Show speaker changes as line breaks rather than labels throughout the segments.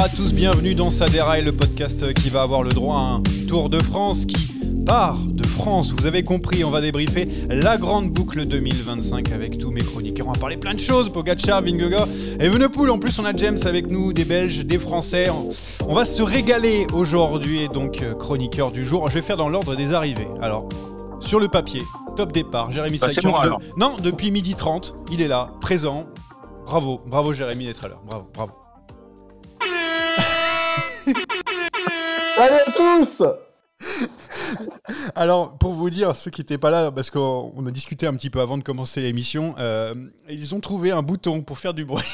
à tous, bienvenue dans Ça déraille, le podcast qui va avoir le droit à un Tour de France qui part de France. Vous avez compris, on va débriefer la grande boucle 2025 avec tous mes chroniqueurs. On va parler plein de choses, Pogacar, Vingegaard et Evenepoel. En plus, on a James avec nous, des Belges, des Français. On va se régaler aujourd'hui et donc chroniqueur du jour. Je vais faire dans l'ordre des arrivées. Alors, sur le papier, top départ, Jérémy Sakian. Non, depuis 12h30, il est là, présent. Bravo Jérémy d'être là. Bravo.
Salut à tous.
Alors, pour vous dire, ceux qui n'étaient pas là, parce qu'on a discuté un petit peu avant de commencer l'émission, ils ont trouvé un bouton pour faire du bruit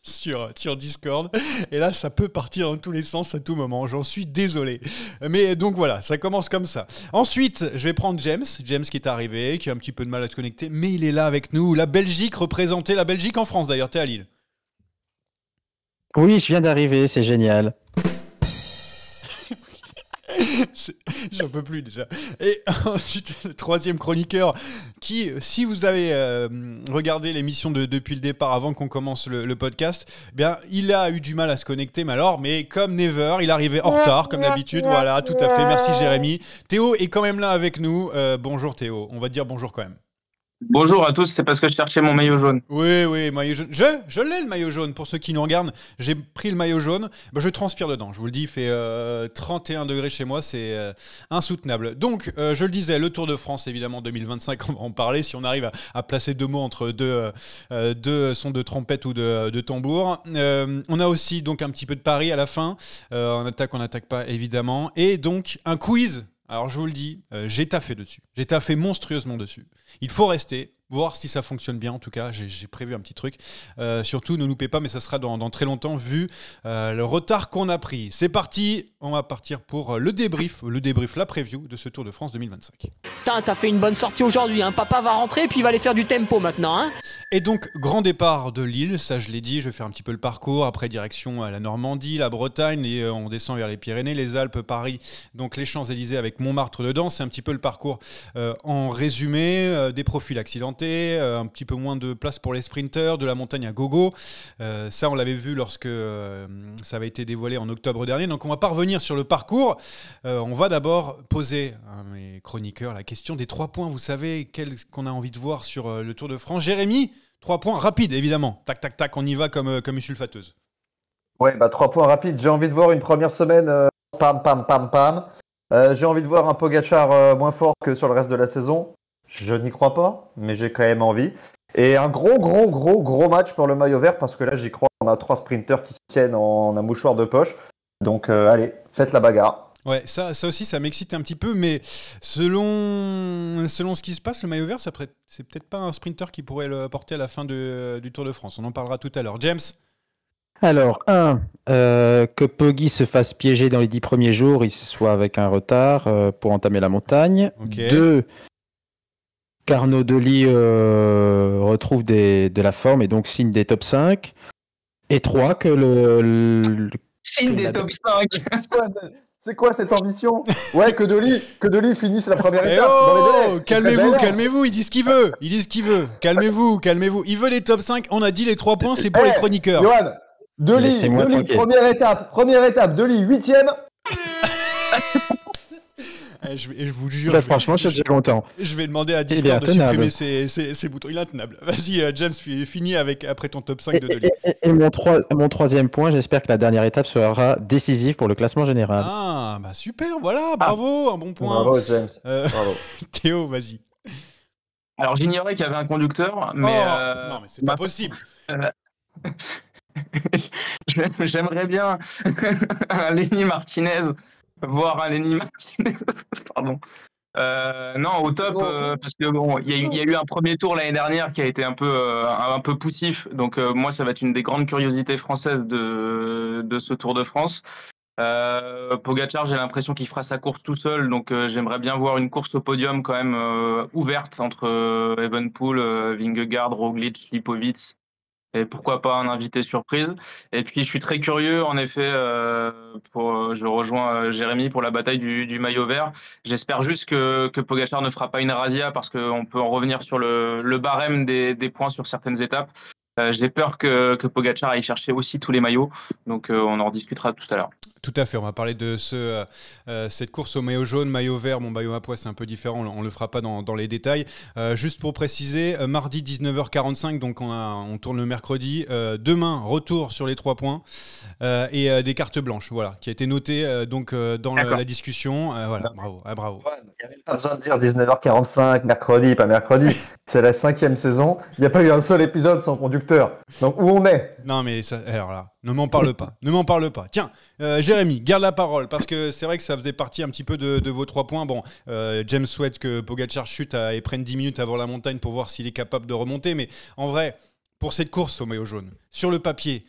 sur Discord. Et là, ça peut partir dans tous les sens à tout moment. J'en suis désolé. Mais donc voilà, ça commence comme ça. Ensuite, je vais prendre James qui est arrivé, qui a un petit peu de mal à se connecter, mais il est là avec nous. La Belgique, représentée, la Belgique en France d'ailleurs. T'es à Lille.
Oui, je viens d'arriver, c'est génial.
J'en peux plus déjà. Et ensuite, le troisième chroniqueur qui, si vous avez regardé l'émission depuis le départ, avant qu'on commence le podcast, eh bien, il a eu du mal à se connecter, mais comme never, il arrivait en retard, comme d'habitude. Voilà, tout à fait. Merci Jérémy. Théo est quand même là avec nous. Bonjour Théo. On va te dire bonjour quand même.
Bonjour à tous, c'est parce que je cherchais mon maillot jaune.
Oui, maillot jaune. Je l'ai le maillot jaune, pour ceux qui nous regardent. J'ai pris le maillot jaune. Je transpire dedans, je vous le dis, il fait 31 degrés chez moi, c'est insoutenable. Donc, je le disais, le Tour de France, évidemment, 2025, on va en parler, si on arrive à placer deux mots entre deux sons de trompette ou de tambour. On a aussi donc un petit peu de Paris à la fin. On n'attaque pas, évidemment. Et donc, un quiz. Alors je vous le dis, j'ai taffé dessus. J'ai taffé monstrueusement dessus. Il faut rester, voir si ça fonctionne bien en tout cas. J'ai prévu un petit truc. Surtout, ne loupez pas, mais ça sera dans très longtemps vu le retard qu'on a pris. C'est parti, on va partir pour le débrief, la preview de ce Tour de France 2025.
Putain, t'as fait une bonne sortie aujourd'hui, hein. Papa va rentrer puis il va aller faire du tempo maintenant, hein.
Et donc, grand départ de Lille, ça je l'ai dit, je vais faire un petit peu le parcours, après direction à la Normandie, la Bretagne, et on descend vers les Pyrénées, les Alpes, Paris, donc les Champs-Élysées avec Montmartre dedans, c'est un petit peu le parcours en résumé, des profils accidentés, un petit peu moins de place pour les sprinteurs, de la montagne à gogo, ça on l'avait vu lorsque ça avait été dévoilé en octobre dernier, donc on va pas revenir sur le parcours, on va d'abord poser à mes chroniqueurs la question des 3 points, vous savez, qu'on a envie de voir sur le Tour de France. Jérémy, 3 points rapides, évidemment. Tac, on y va comme une sulfateuse.
Ouais, 3 points rapides. J'ai envie de voir une première semaine pam. J'ai envie de voir un Pogacar moins fort que sur le reste de la saison. Je n'y crois pas, mais j'ai quand même envie. Et un gros match pour le maillot vert, parce que là, j'y crois. On a 3 sprinteurs qui se tiennent en un mouchoir de poche. Donc, allez, faites la bagarre.
Ouais, ça aussi, ça m'excite un petit peu, mais selon ce qui se passe, le maillot vert, c'est peut-être pas un sprinter qui pourrait le porter à la fin du Tour de France. On en parlera tout à l'heure. James ?
Alors, que Poggi se fasse piéger dans les 10 premiers jours, il soit avec un retard pour entamer la montagne.
Okay.
2, qu'Arnaud Delis retrouve de la forme et donc signe des top 5. Et 3, que
Signe des top 5.
C'est quoi cette ambition ? Ouais, que Delis finisse la première étape.
Calmez-vous, il dit ce qu'il veut. Calmez-vous. Il veut les top 5, on a dit les 3 points, c'est pour les chroniqueurs.
Johan, Delis, première étape, Delis, 8ème.
Je vous jure.
Franchement, je suis content.
Je vais demander à Discord de supprimer ces boutons. Il est intenable. Vas-y, James, finis après ton top 5 de Delis.
Et mon 3e point, j'espère que la dernière étape sera décisive pour le classement général.
Ah, super, voilà, bravo, un bon point.
Bravo, James. Bravo.
Théo, vas-y.
Alors, j'ignorais qu'il y avait un conducteur, mais...
Non, mais c'est pas possible.
J'aimerais bien un Lenny Martinez, voir un Lenny Martinez, pardon. Non, au top, parce que bon, il y a eu un premier tour l'année dernière qui a été un peu poussif, donc moi ça va être une des grandes curiosités françaises de ce Tour de France. Pogacar, j'ai l'impression qu'il fera sa course tout seul, donc j'aimerais bien voir une course au podium quand même ouverte entre Evenepoel, Vingegaard, Roglic, Lipovic. Et pourquoi pas un invité surprise. Et puis je suis très curieux, en effet, je rejoins Jérémy pour la bataille du maillot vert. J'espère juste que Pogacar ne fera pas une razzia, parce qu'on peut en revenir sur le barème des points sur certaines étapes. J'ai peur que Pogačar aille chercher aussi tous les maillots, donc on en rediscutera tout à l'heure.
Tout à fait, on va parler de cette course au maillot jaune, maillot vert. Bon, maillot à pois, c'est un peu différent, on ne le fera pas dans les détails. Juste pour préciser, mardi 19h45, donc on tourne le mercredi. Demain, retour sur les 3 points et des cartes blanches, voilà, qui a été noté dans la discussion. Voilà, bravo.
Il n'y a même pas besoin de dire 19h45, mercredi, pas mercredi. C'est la 5e saison. Il n'y a pas eu un seul épisode sans conducteur. Donc où on est?
Non, mais ça, alors là, ne m'en parle pas. Ne m'en parle pas. Tiens, Jérémy, garde la parole, parce que c'est vrai que ça faisait partie un petit peu de vos 3 points. Bon, James souhaite que Pogačar chute et prenne 10 minutes avant la montagne pour voir s'il est capable de remonter. Mais en vrai, pour cette course au maillot jaune, sur le papier,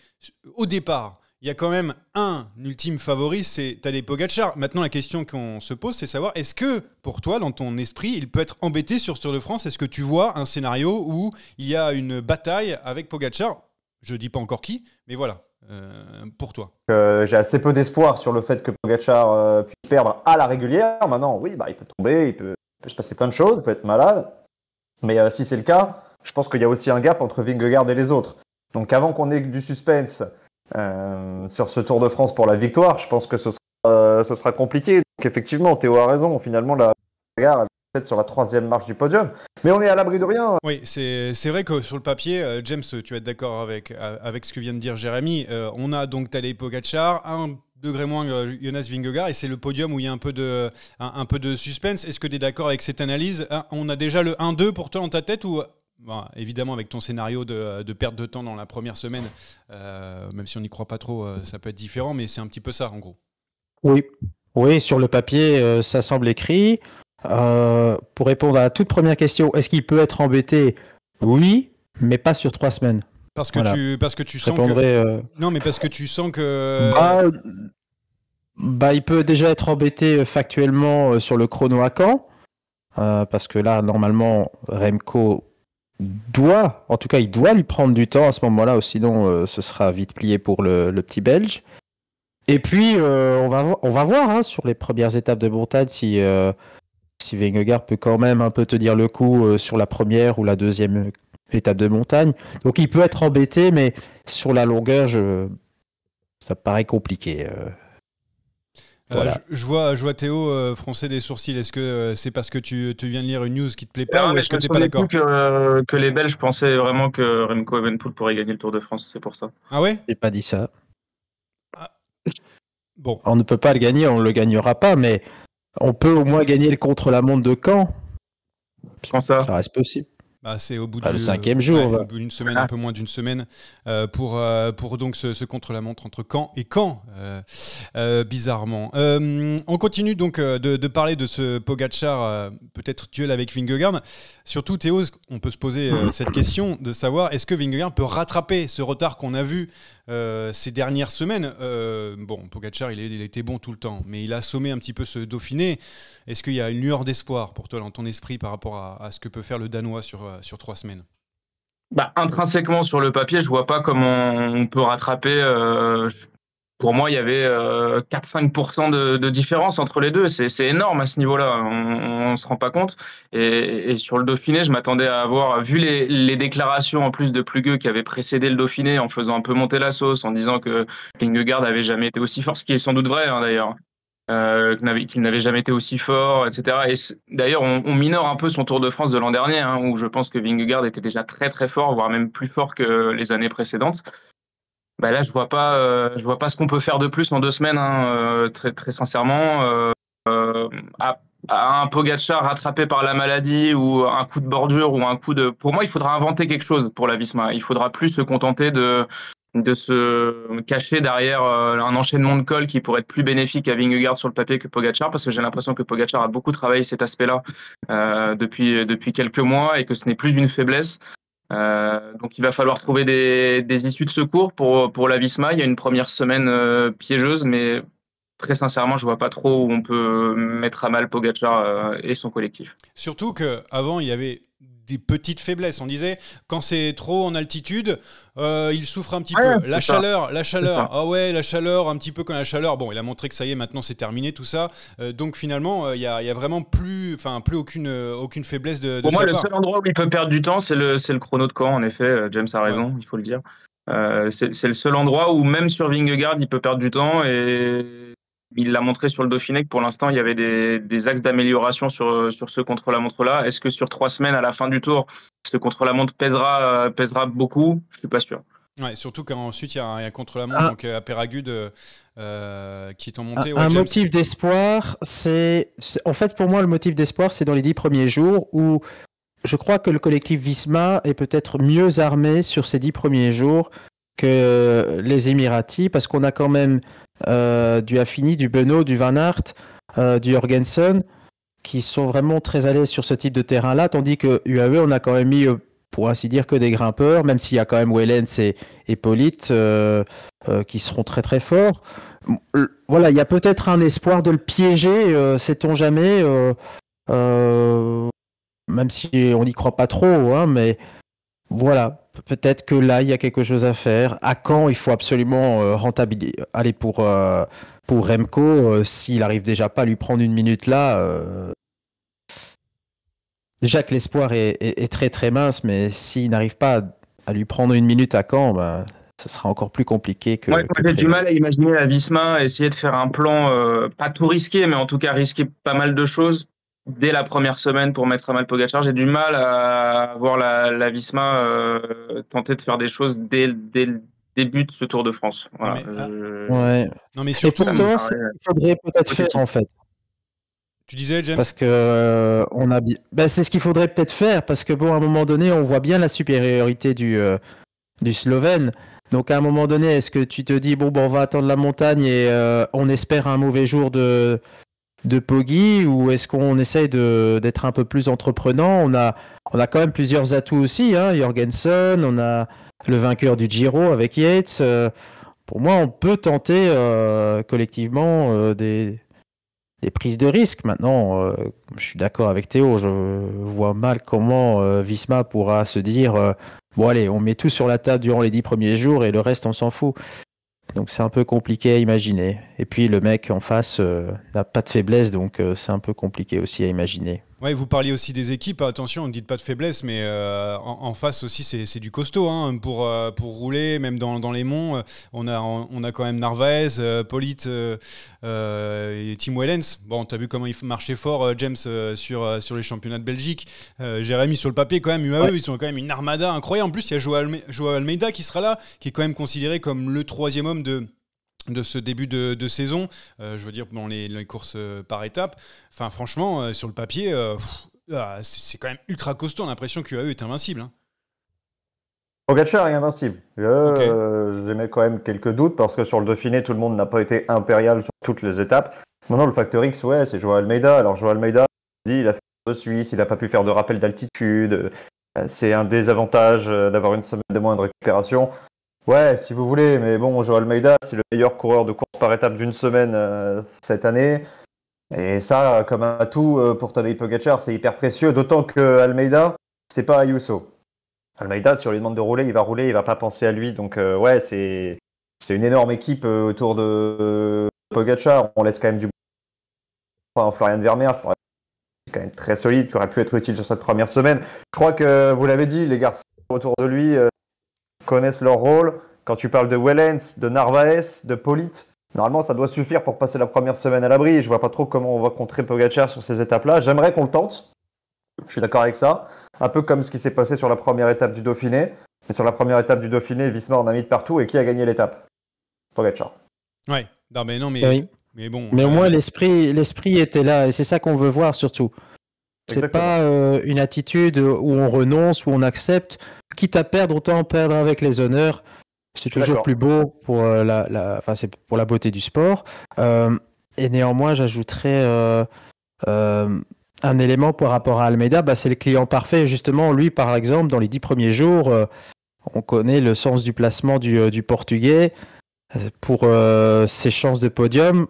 au départ, il y a quand même un ultime favori, c'est Tadej Pogačar. Maintenant, la question qu'on se pose, c'est savoir, est-ce que, pour toi, dans ton esprit, il peut être embêté sur Tour de France? Est-ce que tu vois un scénario où il y a une bataille avec Pogačar? Je ne dis pas encore qui, mais voilà, pour toi.
J'ai assez peu d'espoir sur le fait que Pogačar puisse perdre à la régulière. Maintenant, oui, il peut tomber, il peut se passer plein de choses, il peut être malade. Mais si c'est le cas, je pense qu'il y a aussi un gap entre Vingegaard et les autres. Donc avant qu'on ait du suspense sur ce Tour de France pour la victoire, je pense que ce sera compliqué. Donc effectivement, Théo a raison. Finalement, la bagarre est peut-être sur la 3e marche du podium. Mais on est à l'abri de rien.
Oui, c'est vrai que sur le papier, James, tu vas être d'accord avec ce que vient de dire Jérémy. On a donc Tadej Pogačar, 1 degré moins Jonas Vingegaard, et c'est le podium où il y a un peu de suspense. Est-ce que tu es d'accord avec cette analyse? On a déjà le 1-2 pour toi en ta tête, ou bon, évidemment, avec ton scénario de perte de temps dans la première semaine, même si on n'y croit pas trop, ça peut être différent, mais c'est un petit peu ça, en gros.
Oui, sur le papier, ça semble écrit. Pour répondre à la toute première question, est-ce qu'il peut être embêté? Oui, mais pas sur 3 semaines.
Parce que tu sens Non, mais parce que tu sens que...
il peut déjà être embêté factuellement sur le chrono à Caen, parce que là, normalement, Remco il doit lui prendre du temps à ce moment-là, sinon ce sera vite plié pour le petit Belge. Et puis, on va voir hein, sur les premières étapes de montagne si Vingegaard peut quand même un peu tenir le coup sur la première ou la deuxième étape de montagne. Donc il peut être embêté, mais sur la longueur, ça paraît compliqué. Voilà.
Je vois Théo froncer des sourcils. Est-ce que c'est parce que tu viens de lire une news qui te plaît pas, ou est-ce que tu n'es pas d'accord?
Que les Belges pensaient vraiment que Remco Evenepoel pourrait gagner le Tour de France, c'est pour ça.
Ah ouais?
J'ai pas dit ça.
Bon.
On ne peut pas le gagner, on ne le gagnera pas, mais on peut au moins gagner le contre-la-montre de Caen.
Comment ça?
Ça reste possible.
C'est au bout
le 5e jour.
Au bout d'une semaine, un peu moins d'une semaine, pour donc ce contre-la-montre entre Caen et Caen, bizarrement. On continue donc de parler de ce Pogačar, peut-être duel avec Vingegaard. Surtout, Théo, on peut se poser cette question de savoir, est-ce que Vingegaard peut rattraper ce retard qu'on a vu ces dernières semaines? Pogačar, il était bon tout le temps, mais il a assommé un petit peu ce Dauphiné. Est-ce qu'il y a une lueur d'espoir pour toi dans ton esprit par rapport à ce que peut faire le Danois sur 3 semaines?
Intrinsèquement, sur le papier, je vois pas comment on peut rattraper. Pour moi, il y avait 4-5% de différence entre les deux. C'est énorme à ce niveau-là. On ne se rend pas compte. Et sur le Dauphiné, je m'attendais à avoir, vu les déclarations en plus de Plugueux qui avaient précédé le Dauphiné, en faisant un peu monter la sauce, en disant que Vingegaard n'avait jamais été aussi fort, ce qui est sans doute vrai hein, d'ailleurs. Qu'il n'avait jamais été aussi fort, etc. Et d'ailleurs, on minore un peu son Tour de France de l'an dernier, hein, où je pense que Vingegaard était déjà très très fort, voire même plus fort que les années précédentes. Là, je vois pas ce qu'on peut faire de plus en 2 semaines, hein, très très sincèrement. À un Pogačar rattrapé par la maladie ou un coup de bordure ou un coup de... Pour moi, il faudra inventer quelque chose pour la Visma. Il faudra plus se contenter de se cacher derrière un enchaînement de cols qui pourrait être plus bénéfique à Vingegaard sur le papier que Pogačar, parce que j'ai l'impression que Pogačar a beaucoup travaillé cet aspect-là depuis quelques mois et que ce n'est plus une faiblesse. Donc il va falloir trouver des issues de secours pour la Visma. Il y a une première semaine piégeuse, mais très sincèrement, je vois pas trop où on peut mettre à mal Pogačar et son collectif.
Surtout qu'avant, il y avait des petites faiblesses. On disait, quand c'est trop en altitude, il souffre un petit
Ouais,
peu. La
c'est ça.
chaleur,
ça.
ah ouais, la chaleur, un petit peu quand la chaleur. Bon, il a montré que ça y est, maintenant c'est terminé tout ça. Donc finalement, il y a vraiment plus aucune faiblesse de
Pour moi,
sa
le
part.
seul endroit où il peut perdre du temps, c'est le chrono de Caen, en effet. James a raison, il faut le dire. C'est le seul endroit où, même sur Vingegaard, il peut perdre du temps. Et il l'a montré sur le Dauphiné que pour l'instant, il y avait des axes d'amélioration sur ce contre-la-montre-là. Est-ce que sur 3 semaines, à la fin du tour, ce contre-la-montre pèsera beaucoup? Je suis pas sûr.
Ouais, surtout qu'ensuite il y a un contre-la-montre, donc à Péragude qui est en montée.
Un
James.
motif d'espoir, en fait, pour moi, le motif d'espoir, c'est dans les 10 premiers jours où je crois que le collectif Visma est peut-être mieux armé sur ces 10 premiers jours que les Émiratis, parce qu'on a quand même du Affini, du Benoît, du Van Aert, du Jorgensen, qui sont vraiment très à l'aise sur ce type de terrain-là, tandis que UAE, on a quand même mis, pour ainsi dire, que des grimpeurs, même s'il y a quand même Wellens et Polite qui seront très très forts. Voilà, il y a peut-être un espoir de le piéger, sait-on jamais, même si on n'y croit pas trop, hein, mais voilà, peut-être que là, il y a quelque chose à faire. À Caen, il faut absolument rentabiliser. Allez, pour Remco, s'il arrive déjà pas à lui prendre une minute là, déjà que l'espoir est très très mince, mais s'il n'arrive pas à lui prendre une minute à Caen, ben, ça sera encore plus compliqué que.
Moi,
que
j'ai du
prévu.
mal à imaginer la Visma essayer de faire un plan, pas tout risqué, mais en tout cas risquer pas mal de choses dès la première semaine pour mettre à mal Pogacar. J'ai du mal à voir la Visma tenter de faire des choses dès le début de ce Tour de France. Voilà.
Ouais.
Non mais
Et
surtout,
pourtant, c'est ce qu'il faudrait peut-être faire en fait.
tu disais James.
Parce que c'est ce qu'il faudrait peut-être faire, parce que bon, à un moment donné, on voit bien la supériorité du Slovène. Donc à un moment donné, est-ce que tu te dis bon, on va attendre la montagne et on espère un mauvais jour de Poggi, ou est-ce qu'on essaye d'être un peu plus entreprenant? On a quand même plusieurs atouts aussi, hein. Jorgensen, on a le vainqueur du Giro avec Yates. Pour moi, on peut tenter collectivement des prises de risque. Maintenant, je suis d'accord avec Théo, je vois mal comment Visma pourra se dire bon allez, on met tout sur la table durant les 10 premiers jours et le reste on s'en fout. Donc c'est un peu compliqué à imaginer. Et puis le mec en face n'a pas de faiblesse, donc c'est un peu compliqué aussi à imaginer.
Ouais, vous parliez aussi des équipes. Attention, ne dites pas de faiblesse, mais en face aussi, c'est du costaud pour rouler, même dans les monts. On a quand même Narvaez, Polite et Tim Wellens. Bon, t'as vu comment il marchait fort, James, sur les championnats de Belgique. Jérémy, sur le papier, quand même, UAE, ils sont quand même une armada incroyable. En plus, il y a Joao Almeida qui sera là, qui est quand même considéré comme le 3e homme de ce début de saison, je veux dire dans les courses par étapes. Enfin franchement, sur le papier, c'est quand même ultra costaud. On a l'impression qu'UAE est invincible. Hein.
Pogacar est invincible. J'ai mis quand même quelques doutes parce que sur le Dauphiné, tout le monde n'a pas été impérial sur toutes les étapes. Maintenant, le facteur X, ouais, c'est Joao Almeida. Alors Joao Almeida, il a fait de Suisse, il n'a pas pu faire de rappel d'altitude. C'est un désavantage d'avoir une semaine de moins de récupération. Ouais, si vous voulez, mais bon, Joao Almeida, c'est le meilleur coureur de course par étape d'une semaine cette année. Et ça, comme un atout pour Tadej Pogacar, c'est hyper précieux. D'autant que Almeida, c'est pas Ayuso. Almeida, si on lui demande de rouler, il va pas penser à lui. Donc ouais, c'est une énorme équipe autour de Pogacar. On laisse quand même du enfin, Florian Vermeer, je crois, c'est quand même très solide, qui aurait pu être utile sur cette première semaine. Je crois que vous l'avez dit, les garçons autour de lui connaissent leur rôle. Quand tu parles de Wellens, de Narvaez, de Polite, normalement ça doit suffire pour passer la première semaine à l'abri. Je vois pas trop comment on va contrer Pogacar sur ces étapes-là. J'aimerais qu'on le tente. Je suis d'accord avec ça. Un peu comme ce qui s'est passé sur la première étape du Dauphiné. Mais sur la première étape du Dauphiné, Visma en a mis de partout. Et qui a gagné l'étape? Pogacar.
Ouais, non mais
Oui.
mais bon.
Mais au moins l'esprit était là, et c'est ça qu'on veut voir surtout. C'est
Exactement.
pas une attitude où on renonce, où on accepte, quitte à perdre, autant perdre avec les honneurs. C'est toujours
D'accord.
plus beau pour c'est pour la beauté du sport. Et néanmoins, j'ajouterais un élément par rapport à Almeida, c'est le client parfait. Justement, lui, par exemple, dans les 10 premiers jours, on connaît le sens du placement du Portugais. Pour ses chances de podium,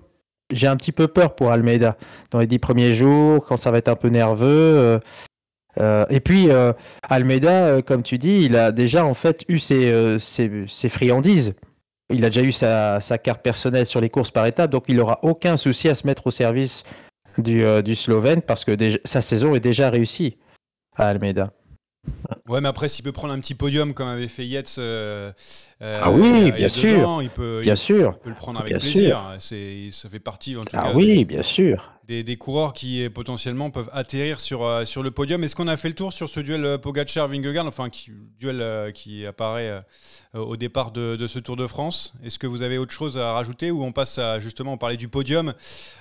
j'ai un petit peu peur pour Almeida. Dans les 10 premiers jours, quand ça va être un peu nerveux, Et puis, Almeida, comme tu dis, il a déjà en fait eu ses friandises. Il a déjà eu sa carte personnelle sur les courses par étapes, donc il n'aura aucun souci à se mettre au service du Slovène parce que sa saison est déjà réussie à Almeida.
Ouais, mais après, s'il peut prendre un petit podium comme avait fait Yates
Ah oui,
il y a
bien
2
sûr.
ans, il peut le prendre avec
Bien
plaisir. Ça fait partie, en tout cas,
oui, bien sûr.
des coureurs qui potentiellement peuvent atterrir sur le podium. Est-ce qu'on a fait le tour sur ce duel Pogacar-Vingegaard, enfin duel qui apparaît au départ de ce Tour de France? Est-ce que vous avez autre chose à rajouter ou on passe à justement parler du podium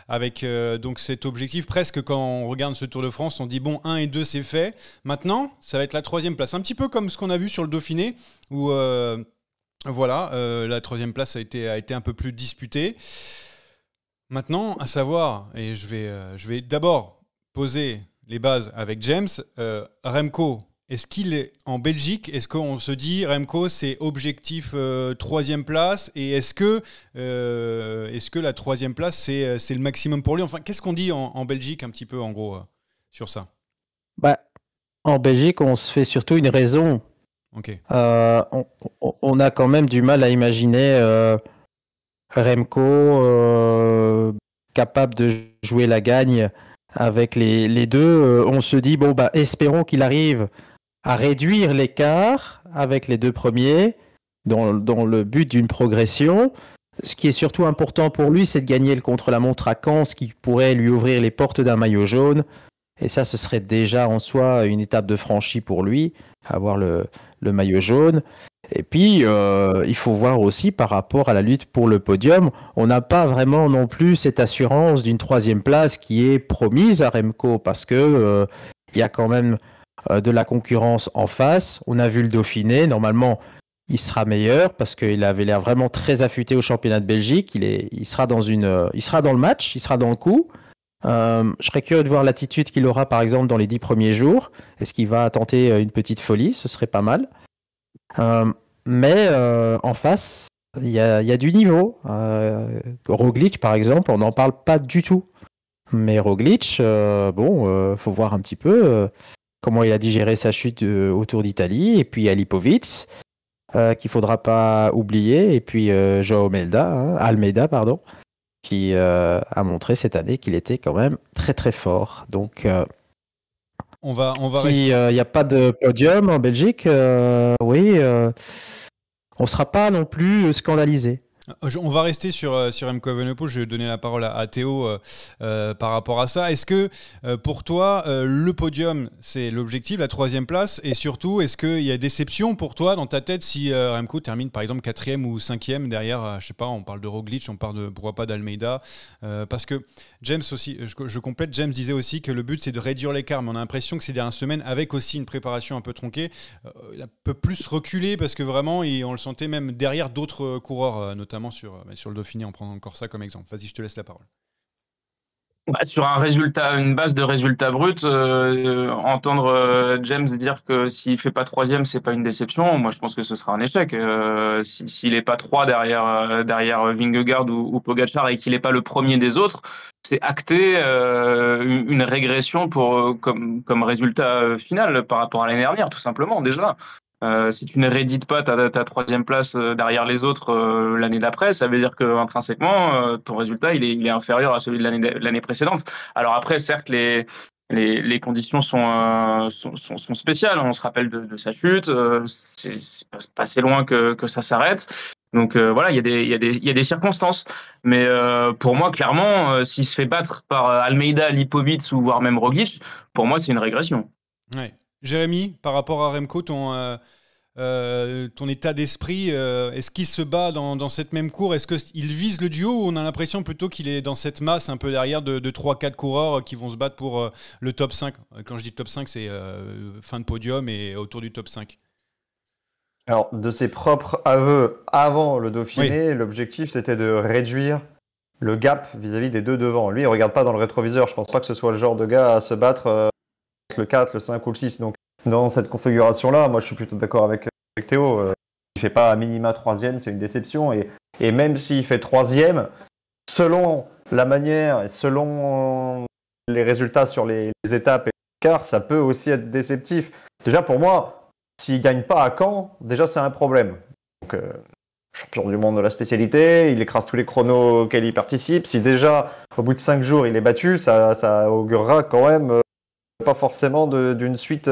avec donc cet objectif presque quand on regarde ce Tour de France, on dit bon 1 et 2 c'est fait. Maintenant, ça va être la 3e place, un petit peu comme ce qu'on a vu sur le Dauphiné où la 3e place a été un peu plus disputée. Maintenant, à savoir, et je vais d'abord poser les bases avec James, Remco, est-ce qu'il est en Belgique? Est-ce qu'on se dit, Remco, c'est objectif 3e place? Et est-ce que la 3e place, c'est le maximum pour lui? Enfin, qu'est-ce qu'on dit en Belgique, un petit peu, en gros, sur ça?
En Belgique, on se fait surtout une raison.
Ok.
On a quand même du mal à imaginer Remco capable de jouer la gagne avec les deux. On se dit, espérons qu'il arrive à réduire l'écart avec les 2 premiers dans le but d'une progression. Ce qui est surtout important pour lui, c'est de gagner le contre-la-montre à Caen, ce qui pourrait lui ouvrir les portes d'un maillot jaune. Et ça, ce serait déjà en soi une étape de franchie pour lui, avoir le maillot jaune. Et puis, il faut voir aussi par rapport à la lutte pour le podium, on n'a pas vraiment non plus cette assurance d'une 3e place qui est promise à Remco parce que il y a quand même de la concurrence en face. On a vu le Dauphiné, normalement, il sera meilleur parce qu'il avait l'air vraiment très affûté au championnat de Belgique. Il sera dans le match, il sera dans le coup. Je serais curieux de voir l'attitude qu'il aura par exemple dans les 10 premiers jours. Est-ce qu'il va tenter une petite folie? Ce serait pas mal. Mais en face, il y a du niveau. Roglic, par exemple, on n'en parle pas du tout. Mais Roglic, faut voir un petit peu comment il a digéré sa chute au Tour d'Italie. Et puis Alipovic, qu'il faudra pas oublier. Et puis João Almeida, qui a montré cette année qu'il était quand même très très fort. Donc
on va
si il n'y a pas de podium en Belgique, on ne sera pas non plus scandalisé.
On va rester sur Remco Evenepoel. Je vais donner la parole à Théo par rapport à ça. Est-ce que pour toi, le podium, c'est l'objectif, la 3e place? Et surtout, est-ce qu'il y a déception pour toi dans ta tête si Remco termine par exemple 4e ou 5e derrière, je sais pas, on parle de Roglic, on parle pourquoi pas d'Almeida, parce que James aussi, je complète, James disait aussi que le but c'est de réduire l'écart, mais on a l'impression que ces dernières semaines, avec aussi une préparation un peu tronquée, il a un peu plus reculé parce que vraiment, on le sentait même derrière d'autres coureurs, notamment sur le Dauphiné, on prend encore ça comme exemple. Vas-y, je te laisse la parole.
Sur une base de résultats bruts, entendre James dire que s'il fait pas 3e, c'est pas une déception. Moi, je pense que ce sera un échec. S'il est pas 3 derrière Vingegaard ou Pogacar et qu'il est pas le premier des autres, c'est acté une régression comme résultat final par rapport à l'année dernière, tout simplement déjà. Si tu ne réédites pas ta 3e place derrière les autres l'année d'après, ça veut dire que intrinsèquement ton résultat il est inférieur à celui de l'année précédente. Alors après, certes, les conditions sont spéciales. On se rappelle de sa chute. C'est pas assez loin que ça s'arrête. Donc il y a des circonstances. Mais pour moi, clairement, s'il se fait battre par Almeida, Lipovic ou voire même Roglic, pour moi, c'est une régression.
Ouais. Jérémy, par rapport à Remco, ton état d'esprit, est-ce qu'il se bat dans cette même cour? Est-ce qu'il vise le duo ou on a l'impression plutôt qu'il est dans cette masse un peu derrière de 3-4 coureurs qui vont se battre pour le top 5? Quand je dis top 5, c'est fin de podium et autour du top 5.
Alors, de ses propres aveux avant le Dauphiné, l'objectif c'était de réduire le gap vis-à-vis des 2 devant. Lui, il ne regarde pas dans le rétroviseur. Je ne pense pas que ce soit le genre de gars à se battre le 4, le 5 ou le 6. Donc, dans cette configuration-là, moi, je suis plutôt d'accord avec Théo. Il ne fait pas à minima 3e, c'est une déception. Et même s'il fait 3e, selon la manière et selon les résultats sur les étapes et car ça peut aussi être déceptif. Déjà, pour moi, s'il gagne pas à Caen, déjà, c'est un problème. Donc, champion du monde de la spécialité, il écrase tous les chronos auxquels il participe. Si déjà, au bout de 5 jours, il est battu, ça augurera quand même pas forcément d'une suite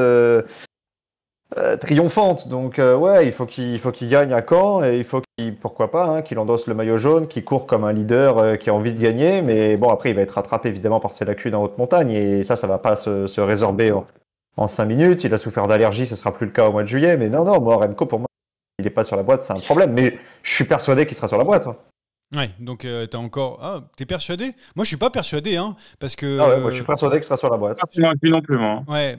triomphante. Donc, ouais, il faut qu'il gagne à Caen et il faut pourquoi pas, qu'il endosse le maillot jaune, qu'il court comme un leader qui a envie de gagner. Mais bon, après, il va être rattrapé évidemment par ses lacunes en haute montagne et ça va pas se résorber en 5 minutes. Il a souffert d'allergie, ce sera plus le cas au mois de juillet. Mais non, moi, Remco, pour moi, il est pas sur la boîte, c'est un problème. Mais je suis persuadé qu'il sera sur la boîte.
Ouais, donc t'as encore. Ah, t'es persuadé? Moi, je suis pas persuadé, parce que.
Ah ouais, moi je suis persuadé qu'il sera sur la boîte.
Pas convaincu non plus, moi.
Ouais,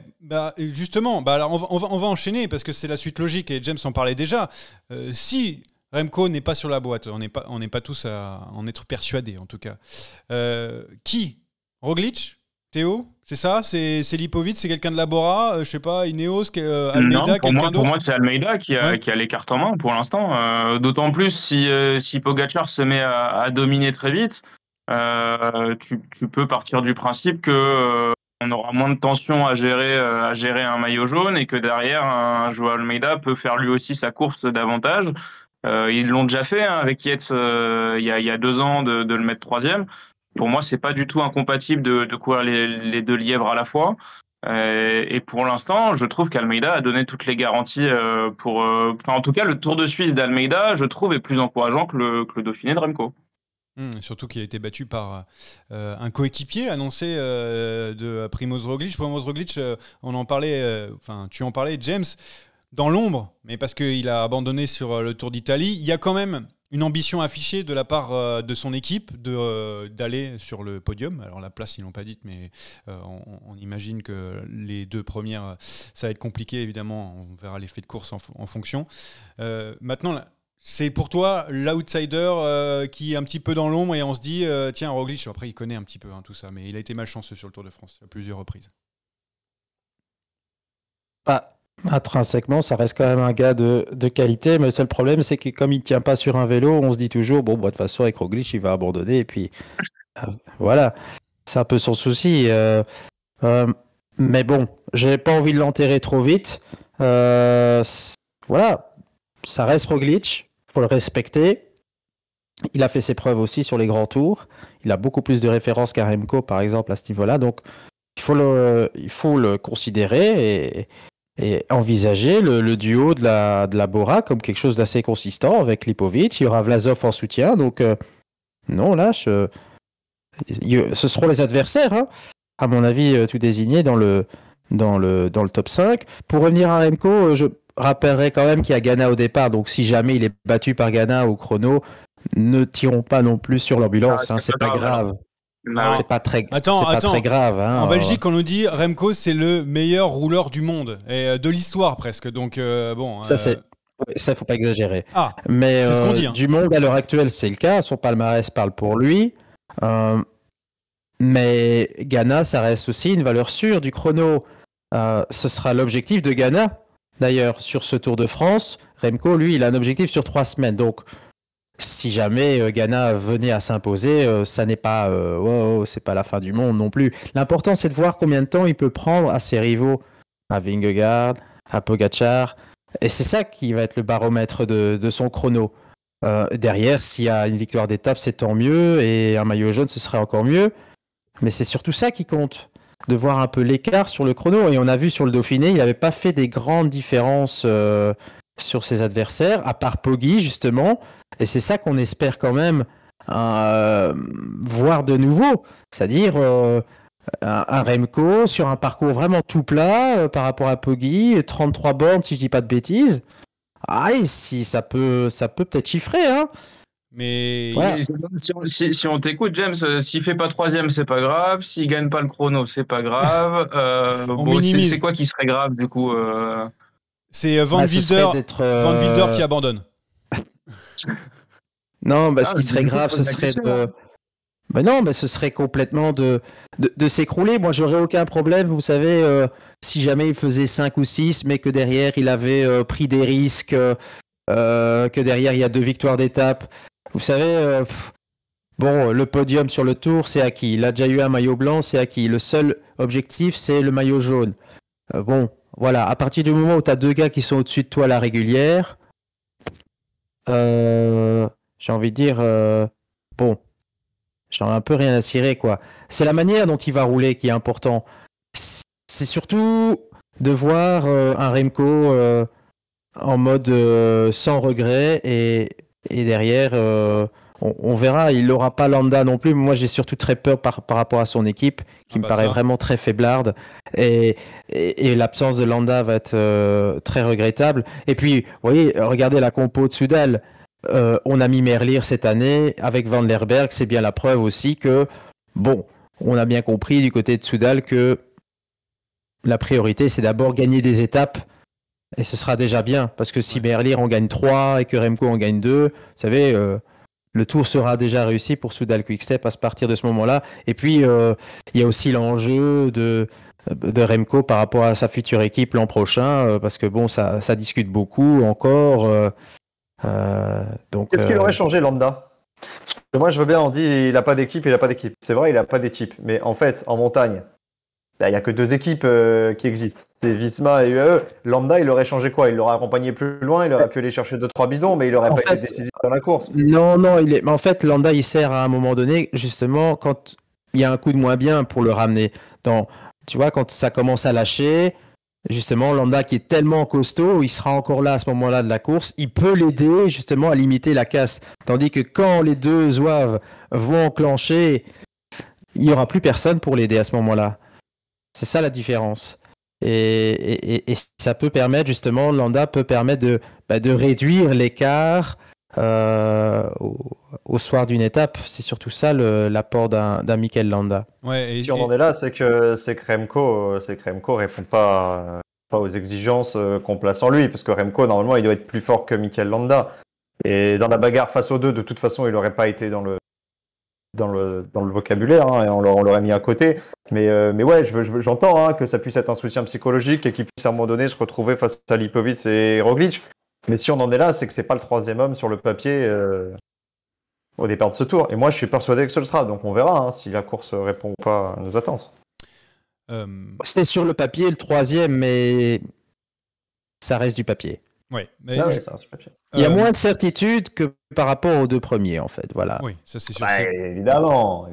justement, alors on va enchaîner parce que c'est la suite logique et James en parlait déjà. Si Remco n'est pas sur la boîte, on n'est pas tous à en être persuadés en tout cas. Qui? Roglic? Théo? C'est ça? C'est Lipovic? C'est quelqu'un de la Bora? Je sais pas, Ineos? Almeida? Quelqu'un d'autre?
Pour moi, c'est Almeida qui a les cartes en main pour l'instant. D'autant plus si Pogacar se met à dominer très vite, tu peux partir du principe que on aura moins de tension à gérer un maillot jaune et que derrière, un Joao Almeida peut faire lui aussi sa course davantage. Ils l'ont déjà fait avec Yates il y a 2 ans de le mettre 3e. Pour moi, c'est pas du tout incompatible de courir les 2 lièvres à la fois. Et pour l'instant, je trouve qu'Almeida a donné toutes les garanties en tout cas, le Tour de Suisse d'Almeida, je trouve, est plus encourageant que le Dauphiné de Remco.
Surtout qu'il a été battu par un coéquipier annoncé de Primoz Roglic. Primoz Roglic, on en parlait, tu en parlais, James, dans l'ombre, mais parce qu'il a abandonné sur le Tour d'Italie. Il y a quand même une ambition affichée de la part de son équipe d'aller sur le podium. Alors la place, ils l'ont pas dite, mais on imagine que les 2 premières, ça va être compliqué, évidemment. On verra l'effet de course en fonction. Maintenant, c'est pour toi l'outsider qui est un petit peu dans l'ombre et on se dit, tiens, Roglic, après il connaît un petit peu tout ça, mais il a été malchanceux sur le Tour de France à plusieurs reprises.
Intrinsèquement, ça reste quand même un gars de qualité, mais le seul problème, c'est que comme il ne tient pas sur un vélo, on se dit toujours, de toute façon, avec Roglic, il va abandonner, et puis voilà, c'est un peu son souci. Mais bon, j'ai pas envie de l'enterrer trop vite. Voilà, ça reste Roglic, faut le respecter. Il a fait ses preuves aussi sur les grands tours. Il a beaucoup plus de références qu'à Remco, par exemple, à ce niveau-là, donc il faut le considérer et envisager le duo de la Bora comme quelque chose d'assez consistant avec Lipovic. Il y aura Vlasov en soutien. Donc, non, là, ce seront les adversaires, à mon avis, tout désignés dans le top 5. Pour revenir à Remco, je rappellerai quand même qu'il y a Ghana au départ. Donc, si jamais il est battu par Ghana au chrono, ne tirons pas non plus sur l'ambulance. C'est pas grave. C'est pas très grave.
En Belgique, on nous dit Remco, c'est le meilleur rouleur du monde et de l'histoire presque. Donc bon.
Ça, faut pas exagérer.
Mais c'est ce qu'on dit.
Du monde à l'heure actuelle, c'est le cas. Son palmarès parle pour lui. Mais Ghana, ça reste aussi une valeur sûre du chrono. Ce sera l'objectif de Ghana. D'ailleurs, sur ce Tour de France, Remco, lui, il a un objectif sur 3 semaines. Donc, si jamais Ghana venait à s'imposer, ça n'est pas, c'est pas la fin du monde non plus. L'important, c'est de voir combien de temps il peut prendre à ses rivaux, à Vingegaard, à Pogacar. Et c'est ça qui va être le baromètre de son chrono. Derrière, s'il y a une victoire d'étape, c'est tant mieux. Et un maillot jaune, ce serait encore mieux. Mais c'est surtout ça qui compte, de voir un peu l'écart sur le chrono. Et on a vu sur le Dauphiné, il n'avait pas fait des grandes différences sur ses adversaires, à part Poggi, justement. Et c'est ça qu'on espère quand même voir de nouveau. C'est-à-dire un Remco sur un parcours vraiment tout plat par rapport à Poggi, 33 bornes, si je dis pas de bêtises. Et si ça peut peut-être chiffrer,
Mais
voilà. Si on t'écoute, James, s'il fait pas 3e, c'est pas grave. S'il gagne pas le chrono, c'est pas grave. C'est quoi qui serait grave du coup
C'est Van Wilder qui abandonne.
Non, ce qui serait grave, ce serait de... ce serait complètement de s'écrouler. Moi, j'aurais aucun problème, vous savez, si jamais il faisait 5 ou 6, mais que derrière, il avait pris des risques, que derrière, il y a 2 victoires d'étape. Vous savez, bon, le podium sur le tour, c'est acquis. Il a déjà eu un maillot blanc, c'est acquis. Le seul objectif, c'est le maillot jaune. Bon, voilà, à partir du moment où tu as 2 gars qui sont au-dessus de toi à la régulière, j'ai envie de dire, bon, j'en ai un peu rien à cirer, quoi. C'est la manière dont il va rouler qui est important. C'est surtout de voir un Remco en mode sans regret et derrière, on verra. Il n'aura pas Landa non plus. Moi, j'ai surtout très peur par rapport à son équipe qui me paraît vraiment très faiblarde et l'absence de Landa va être très regrettable. Et puis, vous voyez, regardez la compo de Soudal. On a mis Merlier cette année avec Van der Berg. C'est bien la preuve aussi que, bon, on a bien compris du côté de Soudal que la priorité, c'est d'abord gagner des étapes. Et ce sera déjà bien, parce que si Merlier en gagne 3 et que Remco en gagne 2, vous savez, le tour sera déjà réussi pour Soudal Quick-Step à partir de ce moment-là. Et puis, il y a aussi l'enjeu de Remco par rapport à sa future équipe l'an prochain, parce que bon, ça discute beaucoup encore. Donc,
qu'est-ce qu'il aurait changé, Landa? Moi, je veux bien, on dit il n'a pas d'équipe, il n'a pas d'équipe. C'est vrai, il n'a pas d'équipe. Mais en fait, en montagne, il n'y a que 2 équipes qui existent. C'est Visma et UAE. Landa, il aurait changé quoi? Il l'aurait accompagné plus loin, il aurait pu aller chercher 2-3 bidons, mais il n'aurait pas été décisif dans la course.
Non, mais en fait, Landa, il sert à un moment donné, justement, quand il y a un coup de moins bien pour le ramener. Tu vois, quand ça commence à lâcher, justement, Landa qui est tellement costaud, il sera encore là à ce moment-là de la course, il peut l'aider justement à limiter la casse. Tandis que quand les 2 zouaves vont enclencher, il n'y aura plus personne pour l'aider à ce moment-là. C'est ça la différence. Et ça peut permettre, justement, Landa peut permettre de réduire l'écart au soir d'une étape. C'est surtout ça l'apport d'un Mikel Landa.
Ouais,
si on en est là, c'est que Remco répond pas aux exigences qu'on place en lui, parce que Remco, normalement, il doit être plus fort que Mikel Landa. Et dans la bagarre face aux 2, de toute façon, il n'aurait pas été dans le vocabulaire, hein, et on l'aurait mis à côté. Mais ouais, j'entends que ça puisse être un soutien psychologique et qu'il puisse à un moment donné se retrouver face à Lipovic et Roglic. Mais si on en est là, c'est que c'est pas le 3e homme sur le papier au départ de ce tour. Et moi, je suis persuadé que ce le sera. Donc on verra si la course répond ou pas à nos attentes.
C'était sur le papier le 3e, mais ça reste du papier.
Ouais, mais
ça reste du papier.
Il y a moins de certitude que par rapport aux 2 premiers, en fait. Voilà.
Oui, ça c'est sûr.
Évidemment.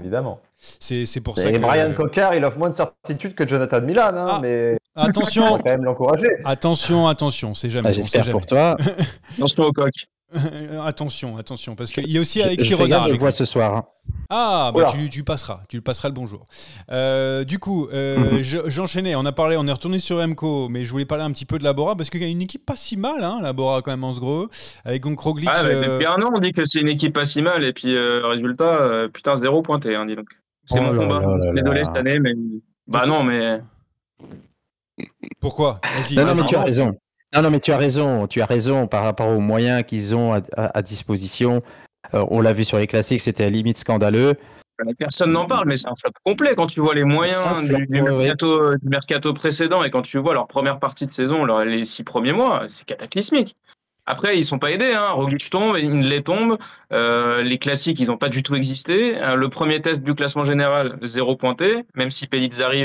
C'est pour ça
et
que
Brian Cocker, il offre moins de certitude que Jonathan Milan, mais
attention,
on va quand même l'encourager.
Attention, c'est jamais.
J'espère pour toi.
Attention au coq.
attention, parce qu'il y a aussi Alexis Renard.
Je le vois ce soir. Hein.
Ah, bah tu le passeras le bonjour. Du coup, j'enchaînais, on est retourné sur Remco, mais je voulais parler un petit peu de Labora, parce qu'il y a une équipe pas si mal, Labora quand même en ce gros, avec donc Roglic.
Depuis un an, on dit que c'est une équipe pas si mal, et puis résultat, 0 pointé, dis donc. C'est mon combat, je suis désolé cette année, mais... Bah non, mais...
Pourquoi? Vas-y.
Non, mais tu as raison. Non, mais tu as raison par rapport aux moyens qu'ils ont à disposition. On l'a vu sur les classiques, c'était à la limite scandaleux.
Personne n'en parle, mais c'est un flop complet quand tu vois les moyens du mercato précédent et quand tu vois leur première partie de saison, les 6 premiers mois, c'est cataclysmique. Après, ils sont pas aidés. Roglic tombe, Hindley tombe. Les classiques, ils n'ont pas du tout existé. Le premier test du classement général, 0 pointé, même si Pellizzari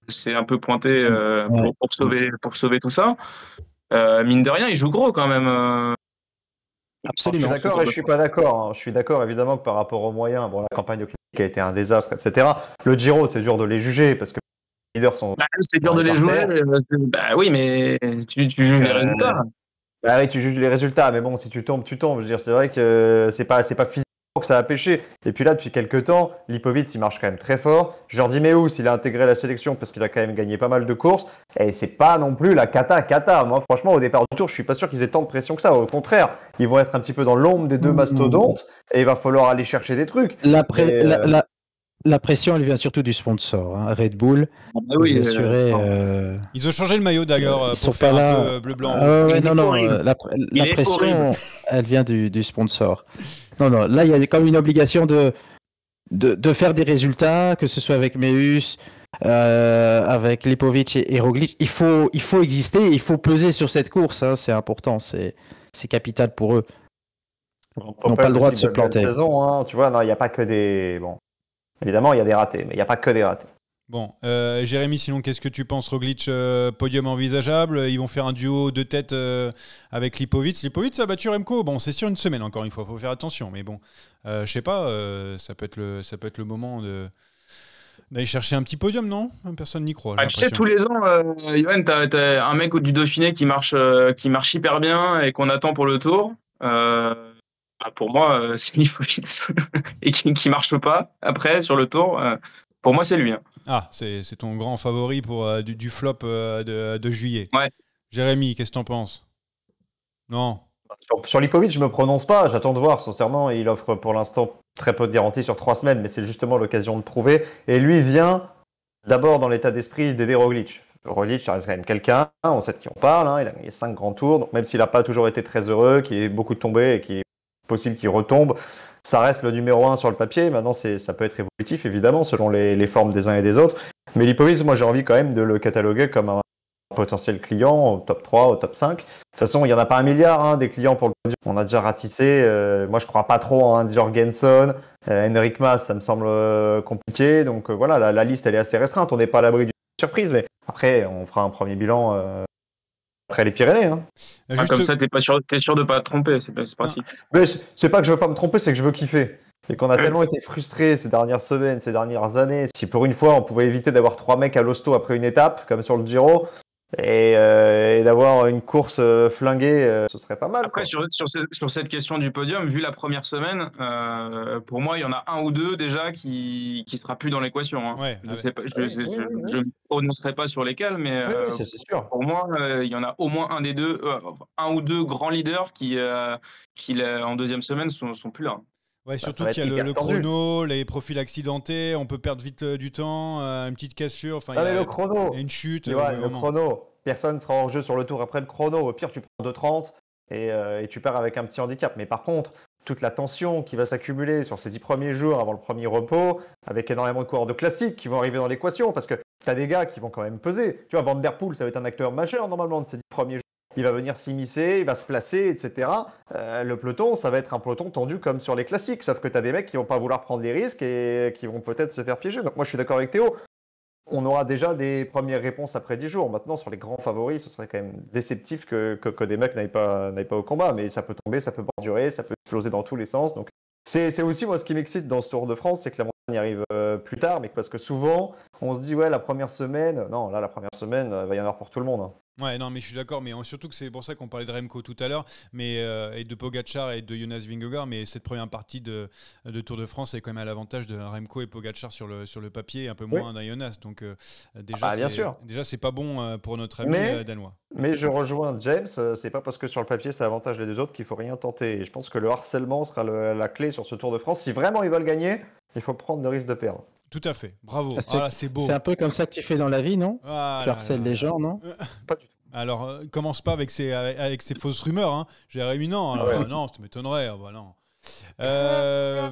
s'est un peu pointé pour sauver tout ça. Mine de rien, il joue gros quand même.
Absolument. Je suis d'accord et je suis pas d'accord. Je suis d'accord évidemment que par rapport aux moyens, la campagne de classique a été un désastre, etc. Le Giro, c'est dur de les juger parce que les leaders sont.
C'est dur de les juger. Oui, mais tu juges les résultats.
Bah oui, tu juges les résultats, mais bon, si tu tombes, tu tombes. Je veux dire, c'est vrai que c'est pas physiquement que ça a pêché. Et puis là, depuis quelques temps, Lipovic, il marche quand même très fort. Jordi Meus, il a intégré la sélection parce qu'il a quand même gagné pas mal de courses. Et c'est pas non plus la cata. Moi, franchement, au départ du tour, je suis pas sûr qu'ils aient tant de pression que ça. Au contraire, ils vont être un petit peu dans l'ombre des 2 mastodontes et il va falloir aller chercher des trucs.
La pression, elle vient surtout du sponsor, Red Bull.
Oui,
ils ont changé le maillot d'ailleurs pour faire un peu bleu-blanc.
La pression, elle vient du sponsor. Non, là, il y a comme une obligation de faire des résultats, que ce soit avec Meus, avec Lipovic et Roglic. Il faut exister, il faut peser sur cette course. C'est important, c'est capital pour eux. n'ont pas le droit de se
Belle
planter.
saison, hein, tu vois, non, il n'y a pas que des. Bon, évidemment, il y a des ratés, mais il n'y a pas que des ratés.
Bon, Jérémy, sinon, qu'est-ce que tu penses? Roglic, podium envisageable? Ils vont faire un duo de tête avec Lipovic. Lipovic a battu Remco. Bon, c'est sur une semaine, encore une fois, il faut faire attention. Mais bon, je sais pas, ça peut être le moment d'aller chercher un petit podium, non? Personne n'y croit. J'ai
Tu sais,
l'impression.
tous les ans, Johan, t'as un mec du Dauphiné qui marche hyper bien et qu'on attend pour le Tour. Pour moi, c'est Lipovic et qui marche pas après sur le Tour. Pour moi, c'est lui. Hein.
Ah, c'est ton grand favori pour du flop de juillet.
Ouais.
Jérémy, qu'est-ce que t'en penses? Non.
Sur Lipovic, je me prononce pas, j'attends de voir. Sincèrement, il offre pour l'instant très peu de garanties sur 3 semaines, mais c'est justement l'occasion de prouver. Et lui vient d'abord dans l'état d'esprit d'aider Roglic. Roglic, ça reste quand même quelqu'un, on sait de qui on parle, hein, il a gagné 5 grands tours, donc même s'il n'a pas toujours été très heureux, qu'il ait beaucoup tombé et qu'il est possible qu'il retombe, ça reste le numéro 1 sur le papier. Maintenant, ça peut être évolutif, évidemment, selon les formes des uns et des autres. Mais Lipovic, moi, j'ai envie quand même de le cataloguer comme un potentiel client au top 3, au top 5. De toute façon, il n'y en a pas un milliard des clients pour le podium. On a déjà ratissé. Moi, je ne crois pas trop en Jorgensen. Henrik Mas, ça me semble compliqué. Donc voilà, la liste, elle est assez restreinte. On n'est pas à l'abri d'une surprise. Mais après, on fera un premier bilan après les Pyrénées. Hein.
Comme ça, t'es sûr de pas te tromper. C'est pratique.
Mais c'est pas que je veux pas me tromper, c'est que je veux kiffer. C'est qu'on a tellement été frustrés ces dernières semaines, ces dernières années. Si pour une fois, on pouvait éviter d'avoir 3 mecs à l'hosto après une étape, comme sur le Giro, et d'avoir une course flinguée, ce serait pas mal.
Après, sur cette question du podium, vu la première semaine, pour moi, il y en a un ou deux déjà qui sera plus dans l'équation. Hein.
Ouais,
je ne me prononcerai pas sur lesquels, mais
c'est sûr.
pour moi, il y en a au moins un des deux, un ou deux grands leaders qui en deuxième semaine, sont plus là.
Ouais, surtout qu'il y a le chrono, les profils accidentés, on peut perdre vite du temps, une petite cassure, enfin,
le chrono,
une chute.
Le chrono, personne ne sera en jeu sur le tour après le chrono. Au pire, tu prends 2,30 et tu perds avec un petit handicap. Mais par contre, toute la tension qui va s'accumuler sur ces 10 premiers jours avant le premier repos, avec énormément de coureurs de classiques qui vont arriver dans l'équation, parce que tu as des gars qui vont quand même peser. Tu vois, Van Der Poel, ça va être un acteur majeur normalement de ces 10 premiers jours. Il va venir s'immiscer, il va se placer, etc. Le peloton, ça va être un peloton tendu comme sur les classiques. Sauf que tu as des mecs qui vont pas vouloir prendre les risques et qui vont peut-être se faire piéger. Donc moi, je suis d'accord avec Théo. On aura déjà des premières réponses après 10 jours. Maintenant, sur les grands favoris, ce serait quand même déceptif que des mecs n'aillent pas au combat. Mais ça peut tomber, ça peut bordurer, ça peut exploser dans tous les sens. Donc c'est aussi moi ce qui m'excite dans ce Tour de France, c'est que la montagne arrive plus tard, mais parce que souvent, on se dit ouais, la première semaine. Non, là, la première semaine, il va y en avoir pour tout le monde. Hein.
Ouais, non, mais je suis d'accord, mais surtout que c'est pour ça qu'on parlait de Remco tout à l'heure, mais et de Pogacar et de Jonas Vingegaard, mais cette première partie de Tour de France est quand même à l'avantage de Remco et Pogacar sur le papier, un peu moins d'un Jonas, donc déjà c'est pas bon pour notre ami danois.
Mais je rejoins James, c'est pas parce que sur le papier c'est avantage les deux autres qu'il faut rien tenter. Et je pense que le harcèlement sera la clé sur ce Tour de France. Si vraiment ils veulent gagner, il faut prendre le risque de perdre.
Tout à fait, bravo. C'est beau.
C'est un peu comme ça que tu fais dans la vie, non? Tu harcèles les gens, non?
Pas du tout.
Alors, commence pas avec ces fausses rumeurs. Hein. Jérémy, non. Alors, non, ça m'étonnerait. Bah, non. Ça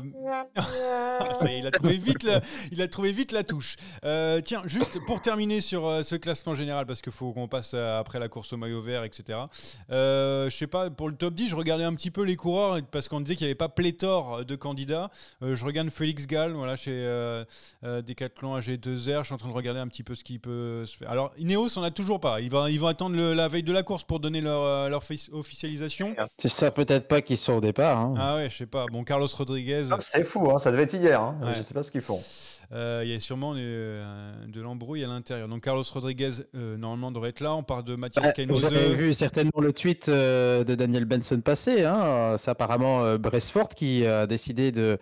y est, il a trouvé vite la touche. Tiens, juste pour terminer sur ce classement général, parce qu'il faut qu'on passe après la course au maillot vert, etc. Je sais pas, pour le top 10, je regardais un petit peu les coureurs, parce qu'on disait qu'il n'y avait pas pléthore de candidats. Je regarde Félix Gall, voilà, chez Decathlon AG2R. Je suis en train de regarder un petit peu ce qui peut se faire. Alors, Ineos, on n'a toujours pas. Ils vont attendre la veille de la course pour donner leur officialisation.
C'est ça, peut-être pas qu'ils sont au départ. Hein.
Ah ouais, je sais pas. Bon, Carlos Rodriguez.
C'est fou, hein, ça devait être hier. Hein.
Ouais.
Je sais pas ce qu'ils font.
Il y a sûrement de l'embrouille à l'intérieur. Donc Carlos Rodriguez, normalement, devrait être là. On parle de Mathias Cainose.
Vous avez vu certainement le tweet de Daniel Benson passer. Hein. C'est apparemment Bresford qui a décidé de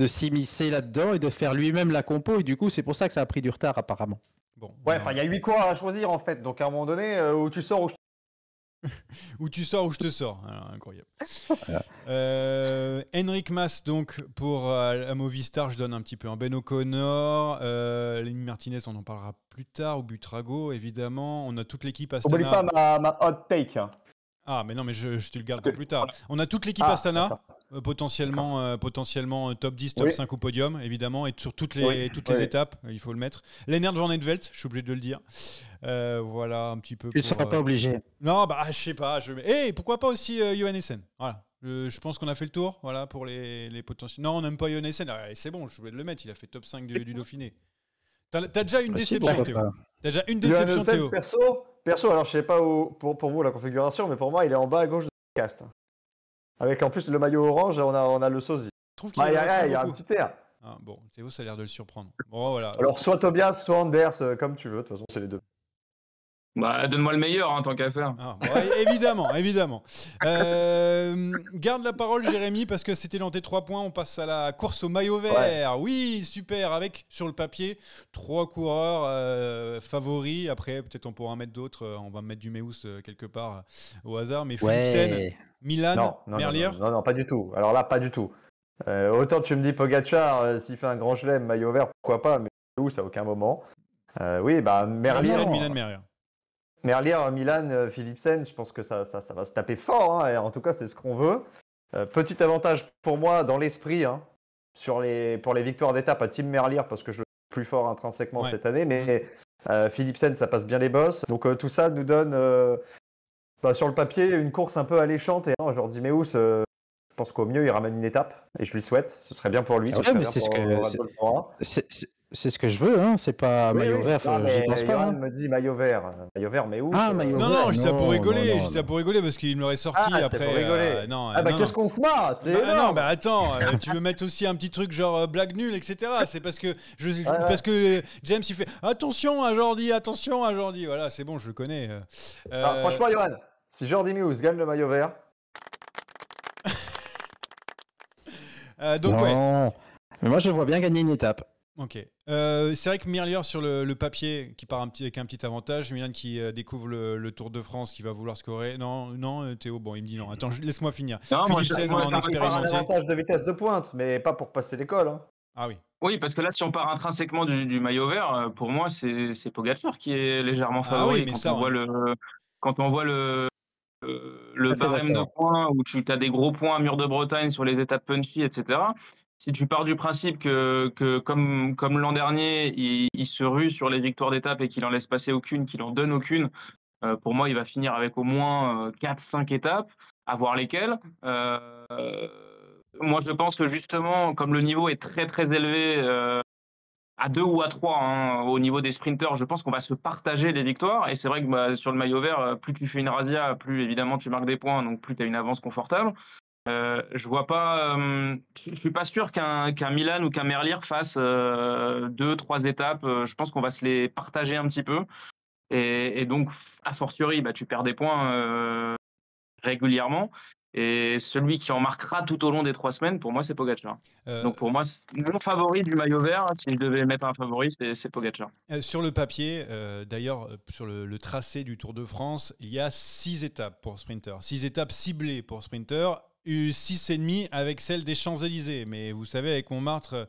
s'immiscer là-dedans et de faire lui-même la compo. Et du coup, c'est pour ça que ça a pris du retard, apparemment.
Bon,
ouais, il y a 8 coureurs à choisir, en fait. Donc, à un moment donné, où tu sors,
où tu sors, où je te sors. Alors, incroyable. Henrik Mas, donc, pour la Movistar, je donne un petit peu un Ben O'Connor. Lenny Martinez, on en parlera plus tard. Ou Butrago, évidemment. On a toute l'équipe Astana.
N'oublie pas ma hot take. Hein.
Ah, mais non, mais je te le garde pour plus tard. On a toute l'équipe Astana. Potentiellement top 10, top 5 au podium, évidemment, et sur toutes les étapes, il faut le mettre. Lennart Van Eetvelt, je suis obligé de le dire. Voilà, un petit peu.
Tu ne seras pas obligé.
Non, bah, je sais pas. Et pourquoi pas aussi Johannessen. Voilà. Je pense qu'on a fait le tour, voilà, pour les potentiels. Non, on n'aime pas Yon Essen. C'est bon, je voulais le mettre, il a fait top 5 du Dauphiné. T'as déjà une déception, Théo. T'as déjà une déception, Théo.
Perso, alors je sais pas où, pour vous la configuration, mais pour moi, il est en bas à gauche de cast. Avec en plus le maillot orange, on a le sosie.
Je trouve qu'il
il y a un petit air.
Ah, bon, Théo, ça a l'air de le surprendre. Bon, voilà.
Alors, soit Tobias, soit Anders, comme tu veux. De toute façon, c'est les deux.
Bah, donne-moi le meilleur, hein, tant qu'à faire.
Ah, bon, évidemment. Garde la parole, Jérémy, parce que c'était dans tes 3 points. On passe à la course au maillot vert. Ouais. Oui, super. Avec, sur le papier, 3 coureurs favoris. Après, peut-être on pourra en mettre d'autres. On va mettre du Meus quelque part au hasard. Mais Philipsen, Milan, Merlier.
Non, pas du tout. Alors là, pas du tout. Autant tu me dis Pogacar, s'il fait un grand chelem, maillot vert, pourquoi pas, mais Meus à aucun moment. Oui, bah, Merlier.
Milan, Merlier.
Merlier, Milan, Philipsen, je pense que ça va se taper fort. Hein, et en tout cas, c'est ce qu'on veut. Petit avantage pour moi dans l'esprit pour les victoires d'étape à Team Merlier, parce que je le trouve plus fort intrinsèquement cette année. Mais Philipsen, ça passe bien les bosses. Donc tout ça nous donne, sur le papier, une course un peu alléchante. Et Jordi Meus, je pense qu'au mieux, il ramène une étape. Et je lui souhaite. Ce serait bien pour lui.
C'est ce que je veux, hein. C'est pas maillot vert, j'y pense pas.
Johan me dit maillot vert, mais où
maillot vert.
Non, je dis ça pour rigoler, parce qu'il me l'aurait sorti après.
Pour rigoler. Qu'est-ce qu'on se marre, c'est
non, attends, tu veux mettre aussi un petit truc genre blague nulle, etc. C'est parce que James il fait attention à Jordi, voilà, c'est bon, je le connais.
Franchement, Johan, si Jordi Meus gagne le maillot vert.
Donc
non. Mais moi je vois bien gagner une étape.
Ok. C'est vrai que Merlier sur le papier qui part avec un petit avantage, Milan qui découvre le Tour de France, qui va vouloir scorer. Non, Théo, bon, il me dit non. Attends, laisse-moi finir.
Philipsen en expérimenté. Un avantage de vitesse de pointe, mais pas pour passer l'école. Hein.
Ah oui.
Oui, parce que là, si on part intrinsèquement du maillot vert, pour moi, c'est Pogacar qui est légèrement favori. Quand on voit le barème de points où tu as des gros points Mur de Bretagne sur les étapes punchy, etc. Si tu pars du principe que comme l'an dernier, il se rue sur les victoires d'étape et qu'il en laisse passer aucune, qu'il en donne aucune, pour moi, il va finir avec au moins 4-5 étapes, à voir lesquelles. Moi, je pense que justement, comme le niveau est très très élevé, à 2 ou à 3 au niveau des sprinters, je pense qu'on va se partager les victoires. Et c'est vrai que sur le maillot vert, plus tu fais une razzia, plus évidemment tu marques des points, donc plus tu as une avance confortable. Je vois pas. Je suis pas sûr qu'un Milan ou qu'un Merlier fasse 2-3 étapes. Je pense qu'on va se les partager un petit peu. Et donc, a fortiori, tu perds des points régulièrement. Et celui qui en marquera tout au long des 3 semaines, pour moi, c'est Pogacar. Donc pour moi, mon favori du maillot vert, si je devais mettre un favori, c'est Pogacar.
Sur le papier, d'ailleurs, sur le tracé du Tour de France, il y a 6 étapes pour sprinter. 6 étapes ciblées pour sprinter. 6,5 avec celle des Champs-Élysées. Mais vous savez, avec Montmartre,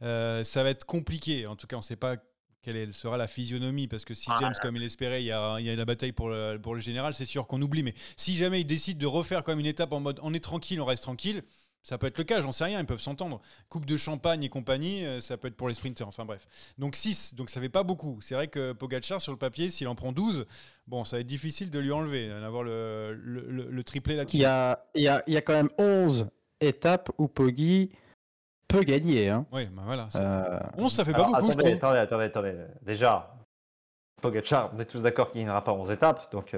ça va être compliqué. En tout cas, on ne sait pas quelle sera la physionomie, parce que si James, comme il espérait, il y a la bataille pour le général, c'est sûr qu'on oublie. Mais si jamais il décide de refaire comme une étape en mode on est tranquille, on reste tranquille, ça peut être le cas, j'en sais rien, ils peuvent s'entendre. Coupe de champagne et compagnie, ça peut être pour les sprinters, enfin bref. Donc 6, donc ça fait pas beaucoup. C'est vrai que Pogacar, sur le papier, s'il en prend 12, bon, ça va être difficile de lui enlever, d'avoir le triplé là-dessus.
Il y a quand même 11 étapes où Poggi peut gagner. Hein.
Oui, voilà. 11, ça fait pas beaucoup, je trouve.
Attendez. Déjà, Pogacar, on est tous d'accord qu'il n'y aura pas 11 étapes, donc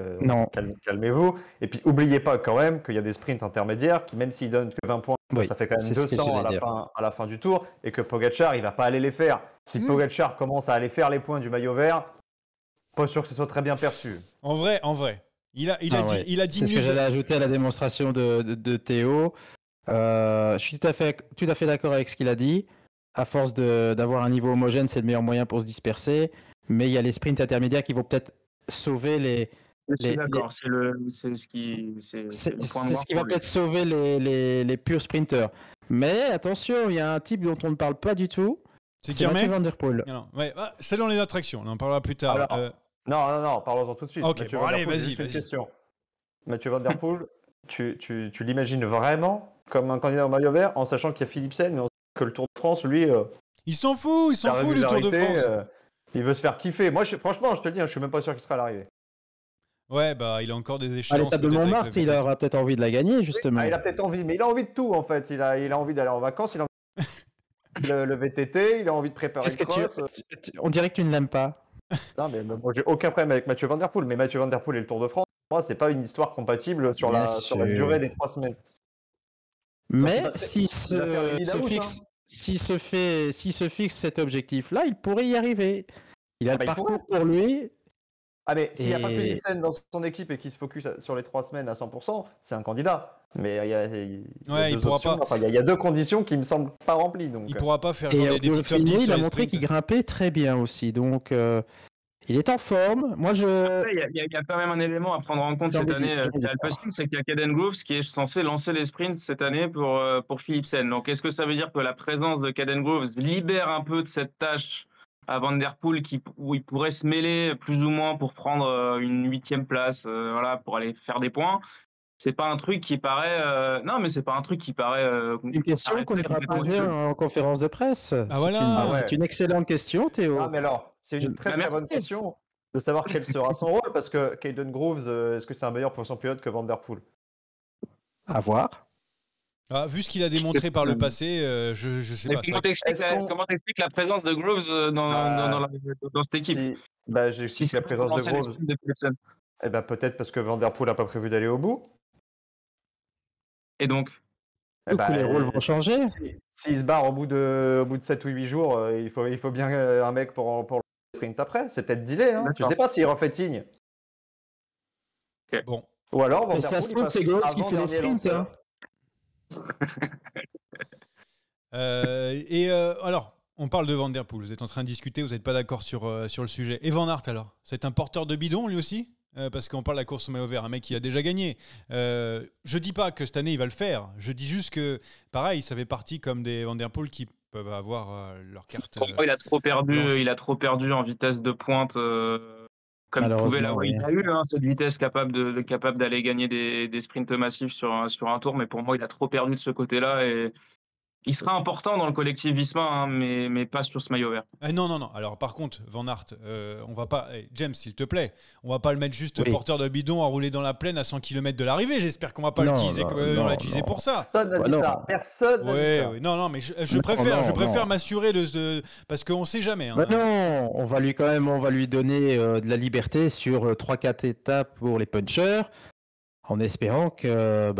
calmez-vous. Et puis, n'oubliez pas quand même qu'il y a des sprints intermédiaires qui, même s'ils donnent que 20 points, ça fait quand même 200 à la fin du tour, et que Pogacar, il va pas aller les faire. Si Pogacar commence à aller faire les points du maillot vert, pas sûr que ce soit très bien perçu.
En vrai. Il a 10 minutes.
C'est ce que j'allais ajouter à la démonstration de Théo. Je suis tout à fait d'accord avec ce qu'il a dit. À force d'avoir un niveau homogène, c'est le meilleur moyen pour se disperser. Mais il y a les sprints intermédiaires qui vont peut-être sauver les.
Je suis d'accord, c'est ce qui
va peut-être sauver les purs sprinters. Mais attention, il y a un type dont on ne parle pas du tout. C'est Mathieu Van Der Poel.
C'est dans les attractions, on en parlera plus tard.
Non, parlons-en tout de suite.
Ok, allez, vas-y.
Question. Mathieu Van Der Poel, tu l'imagines vraiment comme un candidat au maillot vert, en sachant qu'il y a Philipsen, mais que le Tour de France, lui...
il s'en fout du Tour de France.
Il veut se faire kiffer. Moi, franchement, je te le dis, je suis même pas sûr qu'il sera à l'arrivée.
Ouais, bah il a encore des
À
échéances.
l'étape de
peut-être, avec
Montmartre,
le
il
VTT.
aura peut-être envie de la gagner, justement.
Il a peut-être envie, mais il a envie de tout en fait. Il a envie d'aller en vacances, il a envie le VTT, il a envie de préparer
Qu'est-ce
une
que
cross.
On dirait que tu ne l'aimes pas.
Non, mais moi j'ai aucun problème avec Mathieu Van Der Poel, mais Mathieu Van Der Poel et le Tour de France, pour moi, c'est pas une histoire compatible sur
Bien
sur la
sûr.
durée des 3 semaines.
Mais
il va
s'il
faire le lead
se
out,
fixe, s'il se fixe cet objectif-là, il pourrait y arriver. Il a le
il
parcours pour lui.
Ah, mais s'il n'y a pas
Et-
Philipsen dans son équipe et qu'il se focus sur les 3 semaines à 100%, c'est un candidat. Mais il y a
Ouais, il
deux
pourra
options.
pas.
Enfin, il y a 2 conditions qui me semblent pas remplies. Donc,
Il pourra pas faire
Et
genre, des petits top 10
il
sur
a
les
montré
sprints.
qu'il grimpait très bien aussi. Donc, il est en forme. Moi,
Après, il y a quand même un élément à prendre en compte
J'ai
cette
envie de-
année
j'ai envie de
chez Alpecin, c'est qu'il y a Caden Groves qui est censé lancer les sprints cette année pour Philipsen. Donc, est-ce que ça veut dire que la présence de Caden Groves libère un peu de cette tâche à Van Der Poel où il pourrait se mêler plus ou moins pour prendre une 8e place, voilà, pour aller faire des points? C'est pas un truc qui paraît. Non, mais c'est pas un truc qui paraît.
Une question qu'on ira poser en conférence de presse.
voilà.
C'est une excellente question, Théo.
Ah, mais alors, c'est une très
merci.
bonne question de savoir quel sera son rôle, parce que Caden Groves, est-ce que c'est un meilleur pour son pilote que Van Der Poel?
À voir.
Ah, vu ce qu'il a démontré par le passé, je sais
Et
pas.
comment t'expliques la présence de Groves dans cette équipe?
J'explique la présence de Groves. Eh ben, peut-être parce que Van Der Poel n'a pas prévu d'aller au bout.
Et donc,
Eh ben,
les rôles vont changer.
S'il se barre au bout de 7 ou 8 jours, il faut bien un mec pour le sprint après. C'est peut-être dealé. Hein. Je
D'accord.
sais pas s'il refait signe.
Bon.
Ou alors, Van
Et
Der
ça
Poel,
se
il
trouve,
passe
c'est Groves qui fait les
avant-dernier
sprints. Hein.
lanceur.
Alors, on parle de Van Der Poel. Vous êtes en train de discuter, vous n'êtes pas d'accord sur le sujet. Et Van Aert alors? C'est un porteur de bidon lui aussi? Parce qu'on parle de la course au maillot vert, un mec qui a déjà gagné. Je dis pas que cette année il va le faire. Je dis juste que, pareil, ça fait partie comme des Van Der Poel qui peuvent avoir leur carte.
pour moi, il a trop perdu.
blanche.
Il a trop perdu en vitesse de pointe. Comme il pouvait l'avoir.
oui.
Il a eu cette vitesse capable d'aller gagner des sprints massifs sur un tour, mais pour moi, il a trop perdu de ce côté-là et il sera important dans le collectif Visma, hein, mais pas sur ce maillot vert.
Non. Alors, par contre, Van Aert, on va pas. James, s'il te plaît, on va pas le mettre juste porteur de bidon à rouler dans la plaine à 100 km de l'arrivée. J'espère qu'on va pas l'utiliser pour ça.
Personne n'a dit ça. Personne n'a dit ça.
Ouais, non, mais je préfère m'assurer parce qu'on sait jamais. Hein.
Bah non, on va lui donner de la liberté sur 3-4 étapes pour les punchers, en espérant que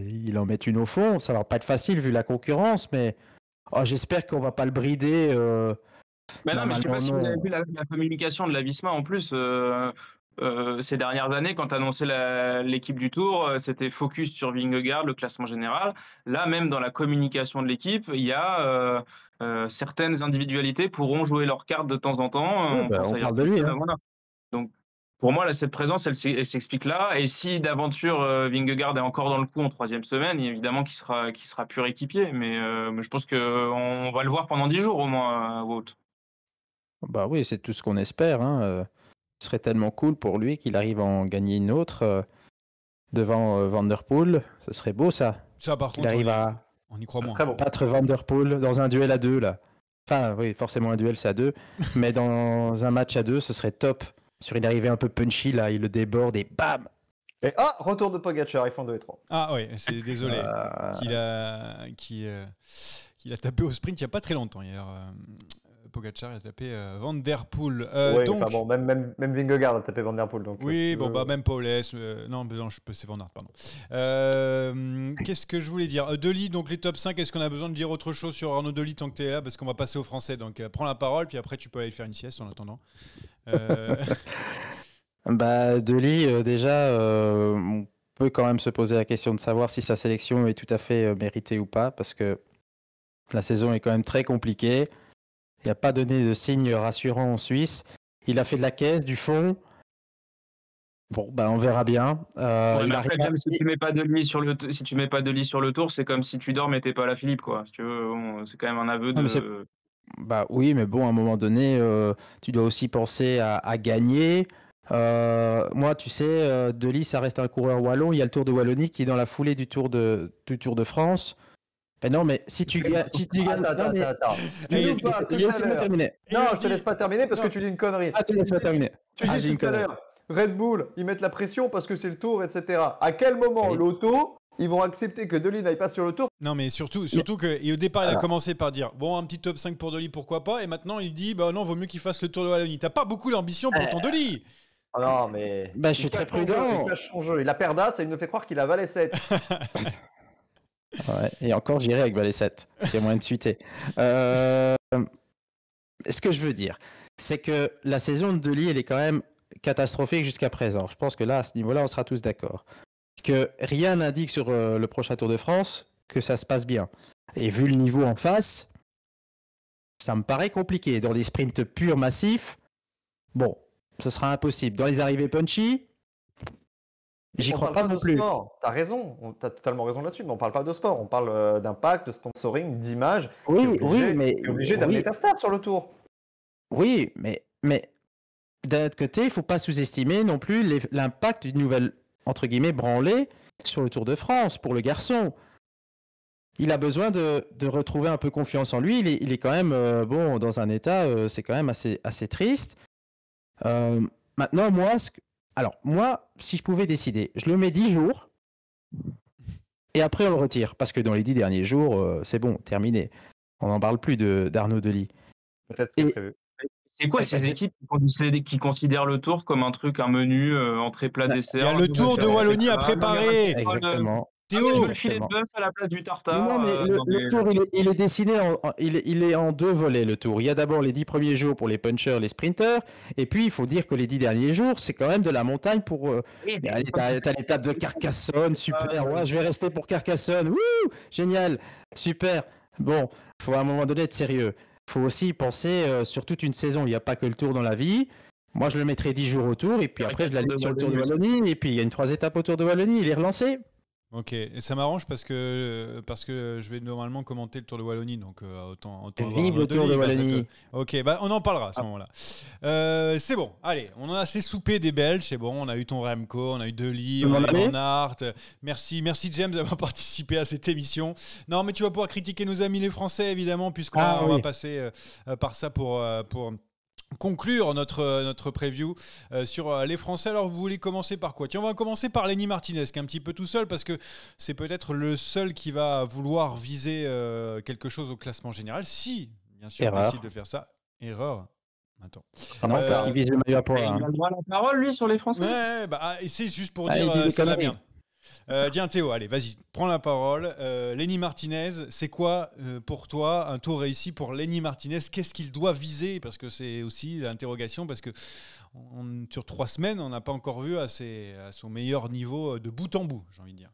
il en mette une au fond. Ça va pas être facile vu la concurrence, mais j'espère qu'on va pas le brider.
Mais non, mais je sais pas si vous
non.
avez vu la communication de la Visma en plus. Ces dernières années, quand annonçait l'équipe du Tour, c'était focus sur Vingegaard, le classement général. Là, même dans la communication de l'équipe, il y a certaines individualités pourront jouer leur carte de temps en temps.
On parle de lui. Hein.
Voilà. Donc, pour moi, là, cette présence, elle s'explique là. Et si d'aventure Vingegaard est encore dans le coup en 3e semaine, évidemment qu'il sera pur équipier. Mais je pense qu'on va le voir pendant 10 jours au moins à Wout.
Bah oui, c'est tout ce qu'on espère. Hein. Ce serait tellement cool pour lui qu'il arrive à en gagner une autre devant Van Der Poel. Ce serait beau ça.
Ça, par
Qu'il
contre,
arrive à
on y croit moins.
Très bon.
battre Van Der Poel dans un duel à 2 là. Enfin oui, forcément un duel c'est à 2, mais dans un match à 2, ce serait top. Sur une arrivée un peu punchy là, il le déborde et bam.
Et retour de Pogacar, ils font 2 et 3.
Ah oui, c'est désolé qu'il a tapé au sprint il n'y a pas très longtemps hier. Pogacar a tapé Van Der Poel.
Oui,
donc,
bon, même Vingegaard a tapé Van Der Poel. Donc,
oui, même Paul S. Non, c'est Van Aert, pardon. Qu'est-ce que je voulais dire? Dely, donc les top 5, est-ce qu'on a besoin de dire autre chose sur Arnaud Dely tant que tu es là? Parce qu'on va passer au français. Donc prends la parole, puis après tu peux aller faire une sieste en attendant.
Dely, déjà, on peut quand même se poser la question de savoir si sa sélection est tout à fait méritée ou pas, parce que la saison est quand même très compliquée. Il n'a pas donné de signe rassurant en Suisse. Il a fait de la caisse, du fond. Bon, on verra bien.
Si tu mets pas Dely sur le tour, c'est comme si tu dors mais t'es pas la Philippe, quoi. Si tu veux, c'est quand même un aveu de.
Oui, mais bon, à un moment donné, tu dois aussi penser à gagner. Moi, tu sais, Dely, ça reste un coureur wallon. Il y a le Tour de Wallonie qui est dans la foulée du Tour de France. Ben non, mais si tu gagnes.
Attends.
Laisse-moi terminer.
Non, je te laisse pas terminer parce que tu dis une connerie.
Tu laisse-moi terminer.
Tu dis
j'ai une
tout à
connerie.
l'heure. Red Bull, ils mettent la pression parce que c'est le Tour, etc. À quel moment l'auto, ils vont accepter que Deli n'aille pas sur le Tour?
Non, mais surtout qu'au départ, il a commencé par dire bon, un petit top 5 pour Deli, pourquoi pas, et maintenant il dit bah non, vaut mieux qu'il fasse le Tour de Wallonie. T'as pas beaucoup d'ambition pour ton Deli.
Ah non, mais.
Bah, je suis très prudent.
Il cache son jeu. Il a perdas et il nous fait croire qu'il a Valet 7.
Ouais, et encore, j'irai avec Valet 7, s'il y a moyen de suiter. Ce que je veux dire, c'est que la saison de Deli, elle est quand même catastrophique jusqu'à présent. Je pense que là, à ce niveau-là, on sera tous d'accord. Que rien n'indique sur le prochain Tour de France que ça se passe bien. Et vu le niveau en face, ça me paraît compliqué. Dans des sprints purs massifs, bon, ce sera impossible. Dans les arrivées punchy, j'y crois pas non plus.
T'as raison, t'as totalement raison là-dessus, mais on parle pas de sport, on parle d'impact, de sponsoring, d'image.
Oui, mais
t'es obligé d'amener ta star sur le Tour.
Oui, mais d'un autre côté, il faut pas sous-estimer non plus l'impact d'une nouvelle, entre guillemets, branlée sur le Tour de France pour le garçon. Il a besoin de retrouver un peu confiance en lui. Il est quand même dans un état, c'est quand même assez triste. Maintenant, moi, si je pouvais décider, je le mets 10 jours et après on le retire. Parce que dans les 10 derniers jours, c'est bon, terminé. On n'en parle plus d'Arnaud Dely.
Peut-être que c'est prévu.
C'est quoi ces équipes qui considèrent le Tour comme un truc, un menu, entrée, plat, dessert?
Il y a le Tour de Wallonie à préparer.
Exactement.
Théo,
je veux le filet de bœuf à la place du tartare.
Non, mais le Tour, il est dessiné il est en 2 volets, le Tour. Il y a d'abord les 10 premiers jours pour les punchers, les sprinters, et puis il faut dire que les 10 derniers jours, c'est quand même de la montagne pour... T'as l'étape de Carcassonne, super, ouais, je vais rester pour Carcassonne, wouh, génial, super. Bon, faut à un moment donné être sérieux. Faut aussi penser sur toute une saison, il n'y a pas que le Tour dans la vie. Moi, je le mettrai 10 jours au Tour, et puis après, je la laisse sur le Tour de Wallonie, et puis il y a une 3 étapes au Tour de Wallonie, il est relancé.
Ok, et ça m'arrange parce que je vais normalement commenter le Tour de Wallonie, donc autant
vive le Tour de Wallonie.
Ok, bah on en parlera à ce moment-là. C'est bon, allez, on a assez soupé des Belges, c'est bon, on a eu ton Remco, on a eu Dely, on a eu Van Aert. Merci James d'avoir participé à cette émission. Non, mais tu vas pouvoir critiquer nos amis les Français évidemment, puisqu'on va passer par ça pour conclure notre preview sur les Français. Alors vous voulez commencer par quoi? Tiens, on va commencer par Lenny Martinez qui est un petit peu tout seul parce que c'est peut-être le seul qui va vouloir viser quelque chose au classement général. Si, bien sûr, il décide de faire ça. Erreur. Attends.
Parce qu'il vise le meilleur point.
Il a le droit à la parole, lui, sur les Français.
Ouais, et c'est juste pour dire ça va bien. Tiens Théo, allez, vas-y, prends la parole. Lenny Martinez, c'est quoi pour toi un tour réussi pour Lenny Martinez? Qu'est-ce qu'il doit viser? Parce que c'est aussi l'interrogation, parce que sur 3 semaines, on n'a pas encore vu à son meilleur niveau de bout en bout, j'ai envie de dire.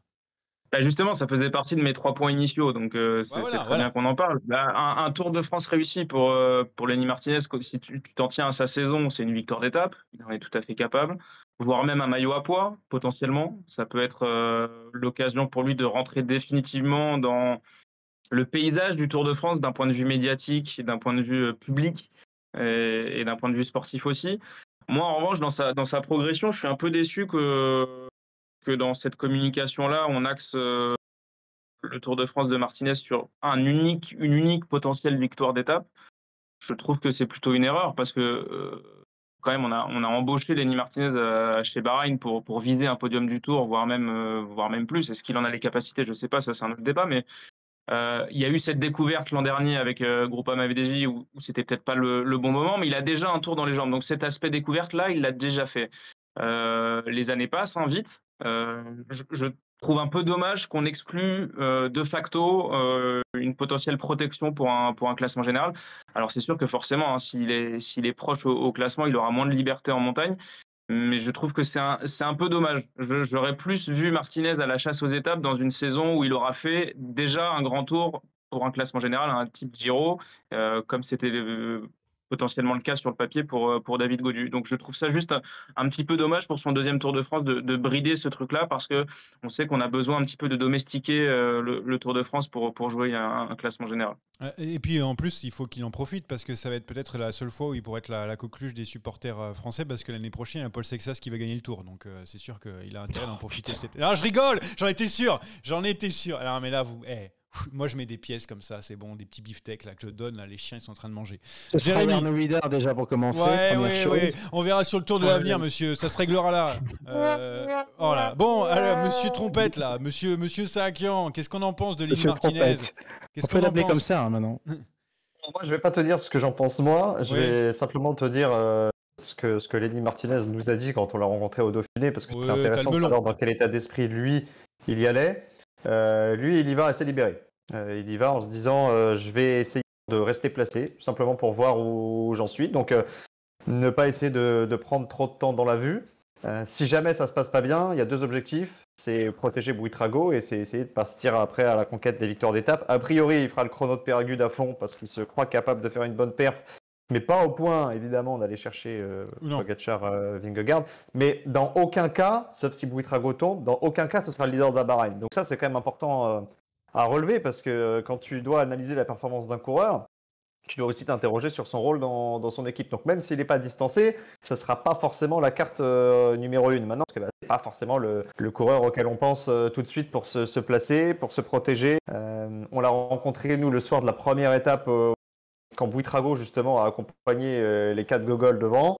Bah justement, ça faisait partie de mes 3 points initiaux, donc c'est très bien qu'on en parle. Un Tour de France réussi pour Lenny Martinez, si tu t'en tiens à sa saison, c'est une victoire d'étape, il en est tout à fait capable. Voire même un maillot à poids, potentiellement. Ça peut être l'occasion pour lui de rentrer définitivement dans le paysage du Tour de France d'un point de vue médiatique, d'un point de vue public et d'un point de vue sportif aussi. Moi, en revanche, dans sa progression, je suis un peu déçu que dans cette communication-là, on axe le Tour de France de Martinez sur une unique potentielle victoire d'étape. Je trouve que c'est plutôt une erreur parce que... quand même, on a embauché Lenny Martinez chez Bahreïn pour viser un podium du Tour, voire même plus. Est-ce qu'il en a les capacités? Je ne sais pas, ça c'est un autre débat. Mais il y a eu cette découverte l'an dernier avec Groupama VDJ où c'était peut-être pas le bon moment, mais il a déjà un Tour dans les jambes. Donc cet aspect découverte là, il l'a déjà fait. Les années passent vite. Je trouve un peu dommage qu'on exclue de facto une potentielle protection pour un classement général. Alors c'est sûr que forcément, s'il est proche au classement, il aura moins de liberté en montagne. Mais je trouve que c'est un peu dommage. J'aurais plus vu Martinez à la chasse aux étapes dans une saison où il aura fait déjà un grand tour pour un classement général, un type Giro, comme c'était potentiellement le cas sur le papier pour David Gaudu. Donc je trouve ça juste un petit peu dommage pour son deuxième Tour de France de brider ce truc-là parce que on sait qu'on a besoin un petit peu de domestiquer le Tour de France pour jouer un classement général.
Et puis en plus, il faut qu'il en profite parce que ça va être peut-être la seule fois où il pourrait être la coqueluche des supporters français parce que l'année prochaine, il y a Paul Sexas qui va gagner le Tour. Donc c'est sûr qu'il a intérêt d'en profiter. Ah, je rigole, j'en étais sûr. Alors mais là, Moi, je mets des pièces comme ça, c'est bon, des petits beefsteaks là, que je donne, là, les chiens ils sont en train de manger.
Ce sera
Jérémy.
Arnaud Wider déjà pour commencer.
Ouais,
première
ouais,
chose.
ouais. On verra sur le tour de l'avenir, monsieur. Ça se réglera là. Voilà. Bon, alors, monsieur Trompette, là. Monsieur Saakian, qu'est-ce qu'on en pense de Lenny
Monsieur
Martinez?
Trompette.
Qu'est-ce
On peut
qu'on en
l'appeler
pense?
comme ça maintenant.
Moi, je vais pas te dire ce que j'en pense moi. Je
Oui.
vais simplement te dire ce que Lenny Martinez nous a dit quand on l'a rencontré au Dauphiné, parce que
Ouais,
c'est intéressant
t'as le
de
melon.
savoir dans quel état d'esprit lui il y allait. Lui, il y va assez libéré. Il y va en se disant je vais essayer de rester placé, simplement pour voir où j'en suis. Donc, ne pas essayer de prendre trop de temps dans la vue. Si jamais ça se passe pas bien, il y a 2 objectifs. C'est protéger Buitrago et c'est essayer de partir après à la conquête des victoires d'étape. A priori, il fera le chrono de Peragude à fond parce qu'il se croit capable de faire une bonne perf, mais pas au point, évidemment, d'aller chercher
Non.
Pogacar, Vingegaard. Mais dans aucun cas, sauf si Buitrago tombe, dans aucun cas, ce sera le leader de la Bahreïn. Donc ça, c'est quand même important à relever parce que quand tu dois analyser la performance d'un coureur, tu dois aussi t'interroger sur son rôle dans son équipe. Donc même s'il n'est pas distancé, ça ne sera pas forcément la carte numéro 1 maintenant, parce que c'est pas forcément le coureur auquel on pense tout de suite pour se placer, pour se protéger. On l'a rencontré, nous, le soir de la première étape, quand Buitrago, justement, a accompagné les 4 gogols devant.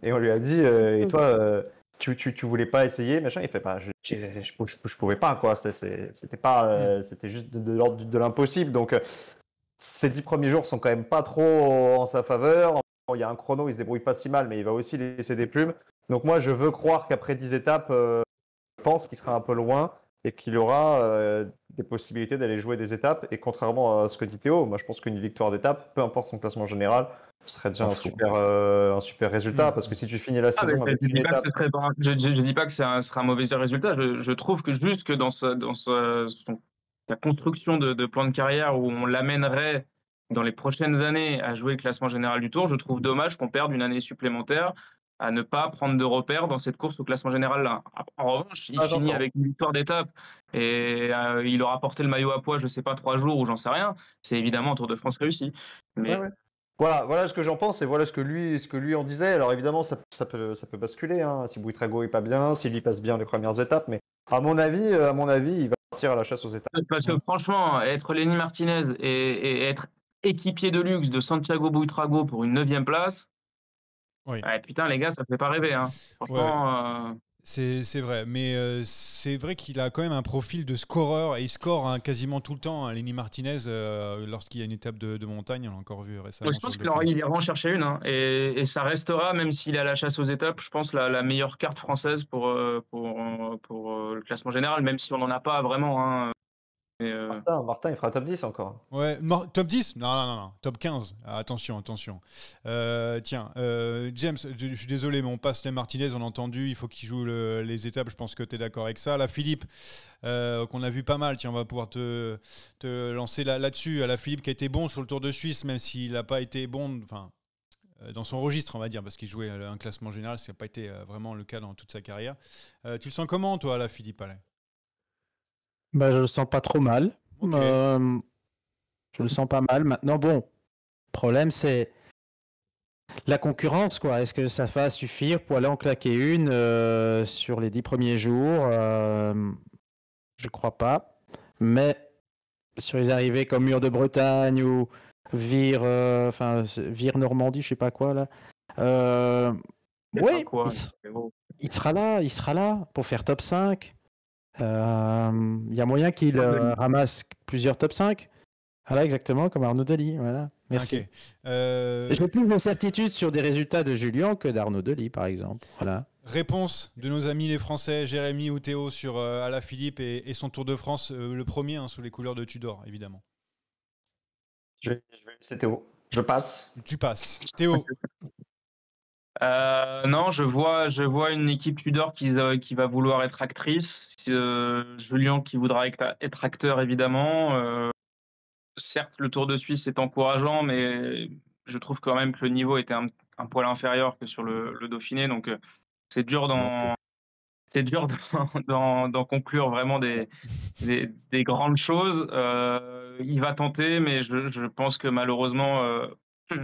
Et on lui a dit, et toi, tu voulais pas essayer, machin. Il fait, bah, je pouvais pas, quoi. C'était pas, c'était juste de l'ordre de l'impossible. Donc, ces 10 premiers jours sont quand même pas trop en sa faveur. Il y a un chrono, il se débrouille pas si mal, mais il va aussi laisser des plumes. Donc moi, je veux croire qu'après 10 étapes, je pense qu'il sera un peu loin et qu'il aura des possibilités d'aller jouer des étapes. Et contrairement à ce que dit Théo, moi je pense qu'une victoire d'étape, peu importe son classement général, ce serait déjà un super résultat. Parce que si tu finis la saison avec
je
une
dis pas que
étape...
ce serait pas, je dis pas que ce sera un mauvais résultat. Je trouve que juste que dans sa construction de plan de carrière où on l'amènerait dans les prochaines années à jouer le classement général du Tour, je trouve dommage qu'on perde une année supplémentaire à ne pas prendre de repères dans cette course au classement général-là. En revanche, il finit avec une victoire d'étape et il aura porté le maillot à poids, je sais pas, 3 jours ou j'en sais rien. C'est évidemment un Tour de France réussi. Mais
Ouais. Voilà ce que j'en pense et voilà ce que lui en disait. Alors évidemment, ça peut basculer hein, si Buitrago est pas bien, s'il lui passe bien les premières étapes, mais à mon avis, il va partir à la chasse aux étapes.
Parce que franchement, être Lenny Martinez et être équipier de luxe de Santiago Buitrago pour une 9e place,
Oui.
ouais, putain les gars, ça fait pas rêver. Hein. Franchement,
C'est vrai, mais c'est vrai qu'il a quand même un profil de scoreur et il score hein, quasiment tout le temps. Hein, Lenny Martinez, lorsqu'il y a une étape de montagne, on l'a encore vu récemment.
je pense qu'il ira en chercher une hein, et ça restera, même s'il est à la chasse aux étapes, je pense la meilleure carte française pour le classement général, même si on n'en a pas vraiment. Hein. Mais,
Martin, il fera top 10 encore.
Ouais, top 10 ? Non, top 15. Ah, attention. Tiens, James, je suis désolé, mais on passe les Martinez, on a entendu, il faut qu'il joue les étapes, je pense que tu es d'accord avec ça. Là, Philippe, qu'on a vu pas mal, tiens, on va pouvoir te lancer là-dessus. La Philippe qui a été bon sur le Tour de Suisse, même s'il n'a pas été bon, enfin, dans son registre, on va dire, parce qu'il jouait un classement général, ce qui n'a pas été vraiment le cas dans toute sa carrière. Tu le sens comment, toi, là, Philippe, allez ?
Bah, je le sens pas trop mal.
Okay.
Je le sens pas mal. Maintenant, bon, le problème, c'est la concurrence, quoi. Est-ce que ça va suffire pour aller en claquer une sur les 10 premiers jours Je crois pas. Mais sur les arrivées comme Mur de Bretagne ou Vire Normandie, je sais pas quoi, là. Oui, il sera là pour faire top 5. Il y a moyen qu'il ramasse plusieurs top 5. Voilà, exactement, comme Arnaud Delis. Voilà. Merci.
Okay.
J'ai plus de certitude sur des résultats de Julien que d'Arnaud Delis, par exemple. Voilà.
Réponse de nos amis les Français, Jérémy ou Théo, sur Alaphilippe et son Tour de France, le premier, hein, sous les couleurs de Tudor, évidemment.
Je vais laisser Théo. Je passe.
Tu passes. Théo.
Non, je vois une équipe Tudor qui va vouloir être actrice. Julien qui voudra être acteur, évidemment. Certes, le Tour de Suisse est encourageant, mais je trouve quand même que le niveau était un poil inférieur que sur le Dauphiné. Donc, c'est dur d'en conclure vraiment des grandes choses. Il va tenter, mais je pense que malheureusement,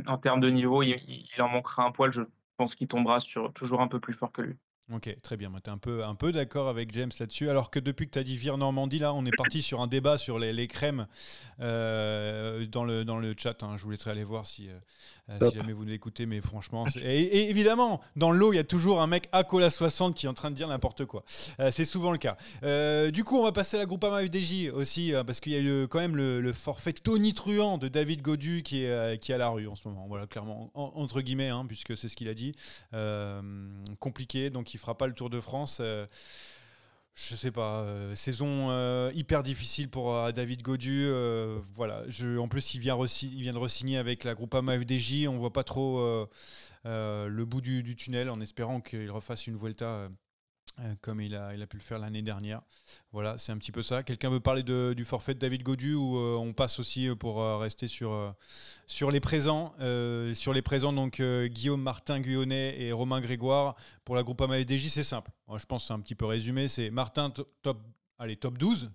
en termes de niveau, il en manquera un poil. Je pense qu'il tombera sur toujours un peu plus fort que lui.
Ok, très bien. Moi, t'es un peu d'accord avec James là-dessus. Alors que depuis que tu as dit Vire-Normandie, là, on est parti sur un débat sur les crèmes dans le chat. Hein. Je vous laisserai aller voir si jamais vous l'écoutez. Mais franchement, et évidemment, dans l'eau, il y a toujours un mec à Cola 60 qui est en train de dire n'importe quoi. C'est souvent le cas. Du coup, on va passer à la Groupama FDJ aussi, parce qu'il y a eu quand même le forfait tonitruant de David Gaudu qui est à la rue en ce moment. Voilà, clairement, entre guillemets, hein, puisque c'est ce qu'il a dit. Compliqué, donc il fera pas le Tour de France. Je sais pas, saison hyper difficile pour David Gaudu. Voilà, en plus il vient de re-signer avec la Groupama FDJ. On voit pas trop le bout du tunnel, en espérant qu'il refasse une Vuelta comme il a pu le faire l'année dernière. Voilà, c'est un petit peu ça. Quelqu'un veut parler du forfait de David Gaudu ou on passe aussi pour rester sur les présents. Sur les présents, donc Guillaume Martin Guyonnet et Romain Grégoire. Pour la Groupama FDJ, c'est simple. Moi, je pense que c'est un petit peu résumé. C'est Martin top 12.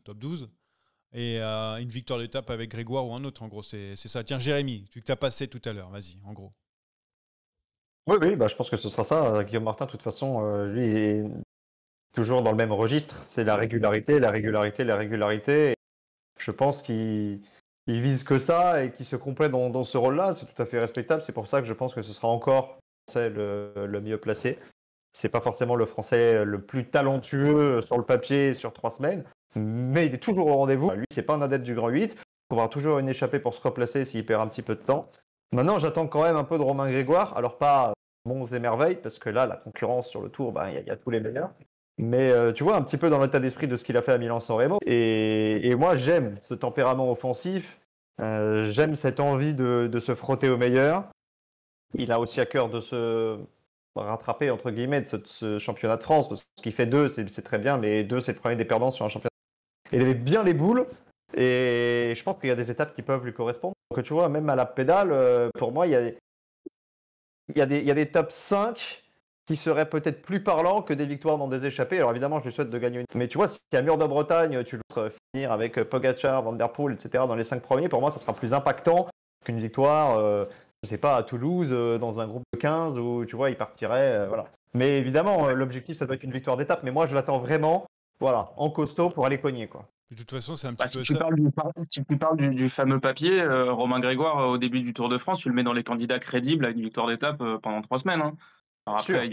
Et une victoire d'étape avec Grégoire ou un autre, en gros. C'est ça. Tiens, Jérémy, tu que tu as passé tout à l'heure. Vas-y, en gros.
Oui, bah, je pense que ce sera ça. Guillaume Martin, de toute façon, lui, est toujours dans le même registre. C'est la régularité, la régularité, la régularité. Et je pense qu'il vise que ça et qu'il se complaît dans ce rôle-là. C'est tout à fait respectable. C'est pour ça que je pense que ce sera encore le mieux placé. C'est pas forcément le Français le plus talentueux sur le papier sur 3 semaines, mais il est toujours au rendez-vous. Lui, c'est pas un adepte du Grand 8. Il faudra toujours une échappée pour se replacer s'il perd un petit peu de temps. Maintenant, j'attends quand même un peu de Romain Grégoire. Alors, pas monts et merveilles, parce que là, la concurrence sur le Tour, il y a tous les meilleurs. Mais tu vois, un petit peu dans l'état d'esprit de ce qu'il a fait à Milan-San Remo. Et moi, j'aime ce tempérament offensif. J'aime cette envie de se frotter aux meilleurs. Il a aussi à cœur de se rattraper, entre guillemets, de ce championnat de France. Parce qu'il fait 2, c'est très bien, mais 2, c'est le premier des perdants sur un championnat. Il avait bien les boules. Et je pense qu'il y a des étapes qui peuvent lui correspondre. Donc tu vois, même à la pédale, pour moi, il y a des top 5 qui seraient peut-être plus parlants que des victoires dans des échappées. Alors évidemment, je lui souhaite de gagner une. Mais tu vois, si à Mur de Bretagne, tu veux finir avec Pogacar, Van Der Poel, etc. dans les 5 premiers, pour moi, ça sera plus impactant qu'une victoire, je sais pas, à Toulouse, dans un groupe de 15 où, tu vois, il partirait. Voilà. Mais évidemment, l'objectif, ça doit être une victoire d'étape. Mais moi, je l'attends vraiment, voilà, en costaud pour aller cogner, quoi.
De toute façon, c'est un petit peu
Si tu parles du fameux papier, Romain Grégoire, au début du Tour de France, tu le mets dans les candidats crédibles à une victoire d'étape pendant 3 semaines. Hein. Alors après, il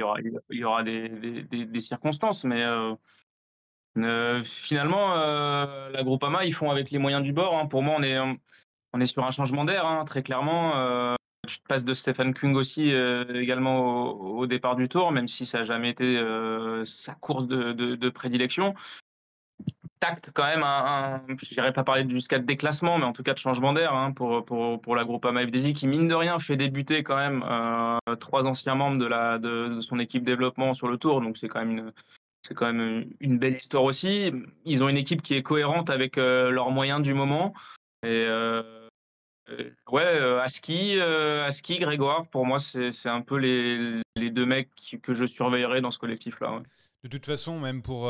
y aura des circonstances, mais finalement, la Groupama, ils font avec les moyens du bord. Hein. Pour moi, on est sur un changement d'air, hein, très clairement. Tu te passes de Stefan Kung aussi également au départ du Tour, même si ça n'a jamais été sa course de prédilection. Tact quand même, je n'irais pas parler jusqu'à de déclassement, mais en tout cas de changement d'air hein, pour la Groupama FDJ qui, mine de rien, fait débuter quand même 3 anciens membres de son équipe développement sur le Tour, donc c'est quand même une belle histoire aussi. Ils ont une équipe qui est cohérente avec leurs moyens du moment. Et Aski, Grégoire, pour moi, c'est un peu les 2 mecs que je surveillerai dans ce collectif-là. Ouais.
De toute façon, même pour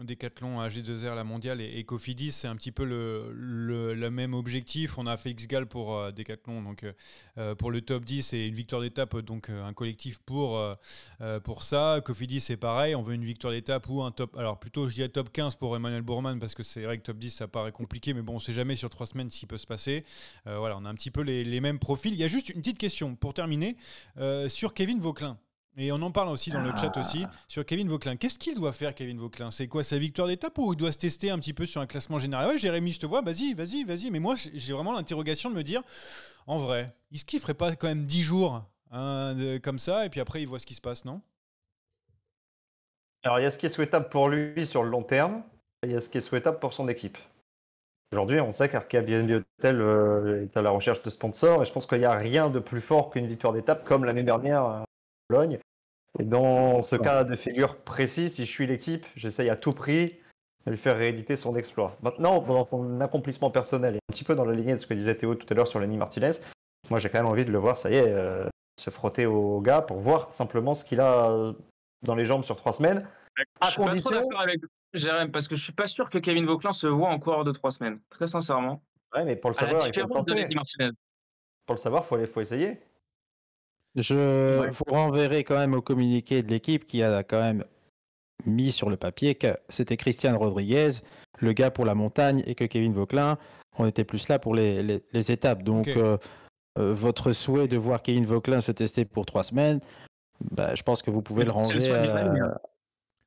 Decathlon, AG2R, la mondiale et Cofidis, c'est un petit peu le même objectif. On a fait Xgal pour Decathlon, donc pour le top 10 et une victoire d'étape, donc un collectif pour ça. Cofidis, c'est pareil, on veut une victoire d'étape ou un top. Alors plutôt, je dirais top 15 pour Emmanuel Bourman, parce que c'est vrai que top 10, ça paraît compliqué, mais bon, on ne sait jamais sur 3 semaines s'il peut se passer. Voilà, on a un petit peu les mêmes profils. Il y a juste une petite question pour terminer sur Kevin Vauquelin. Et on en parle aussi dans le chat aussi sur Kevin Vauquelin. Qu'est-ce qu'il doit faire, Kevin Vauquelin? C'est quoi, sa victoire d'étape ou il doit se tester un petit peu sur un classement général? Ouais, Jérémy, je te vois, vas-y. Mais moi, j'ai vraiment l'interrogation de me dire, en vrai, est-ce qu'il ferait pas quand même 10 jours comme ça et puis après, il voit ce qui se passe, non?
Alors, il y a ce qui est souhaitable pour lui sur le long terme et il y a ce qui est souhaitable pour son équipe. Aujourd'hui, on sait qu'Arkea BNB Hotel est à la recherche de sponsors et je pense qu'il n'y a rien de plus fort qu'une victoire d'étape comme l'année dernière à Bologne. Et dans ce cas de figure précis, si je suis l'équipe, j'essaye à tout prix de lui faire rééditer son exploit. Maintenant, dans son accomplissement personnel, et un petit peu dans la lignée de ce que disait Théo tout à l'heure sur Lenny Martinez, moi j'ai quand même envie de le voir, ça y est, se frotter au gars pour voir simplement ce qu'il a dans les jambes sur 3 semaines.
Je suis pas trop d'accord avec Jérém, parce que je suis pas sûr que Kevin Vauquelin se voit en coureur de 3 semaines, très sincèrement.
Ouais, mais pour le savoir, il faut le tenter. Pour le savoir, il faut essayer.
Je vous renverrai quand même au communiqué de l'équipe qui a quand même mis sur le papier que c'était Christian Rodriguez, le gars pour la montagne, et que Kevin Vauquelin, on était plus là pour les étapes. Donc, votre souhait de voir Kevin Vauquelin se tester pour 3 semaines, bah, je pense que vous pouvez le ranger.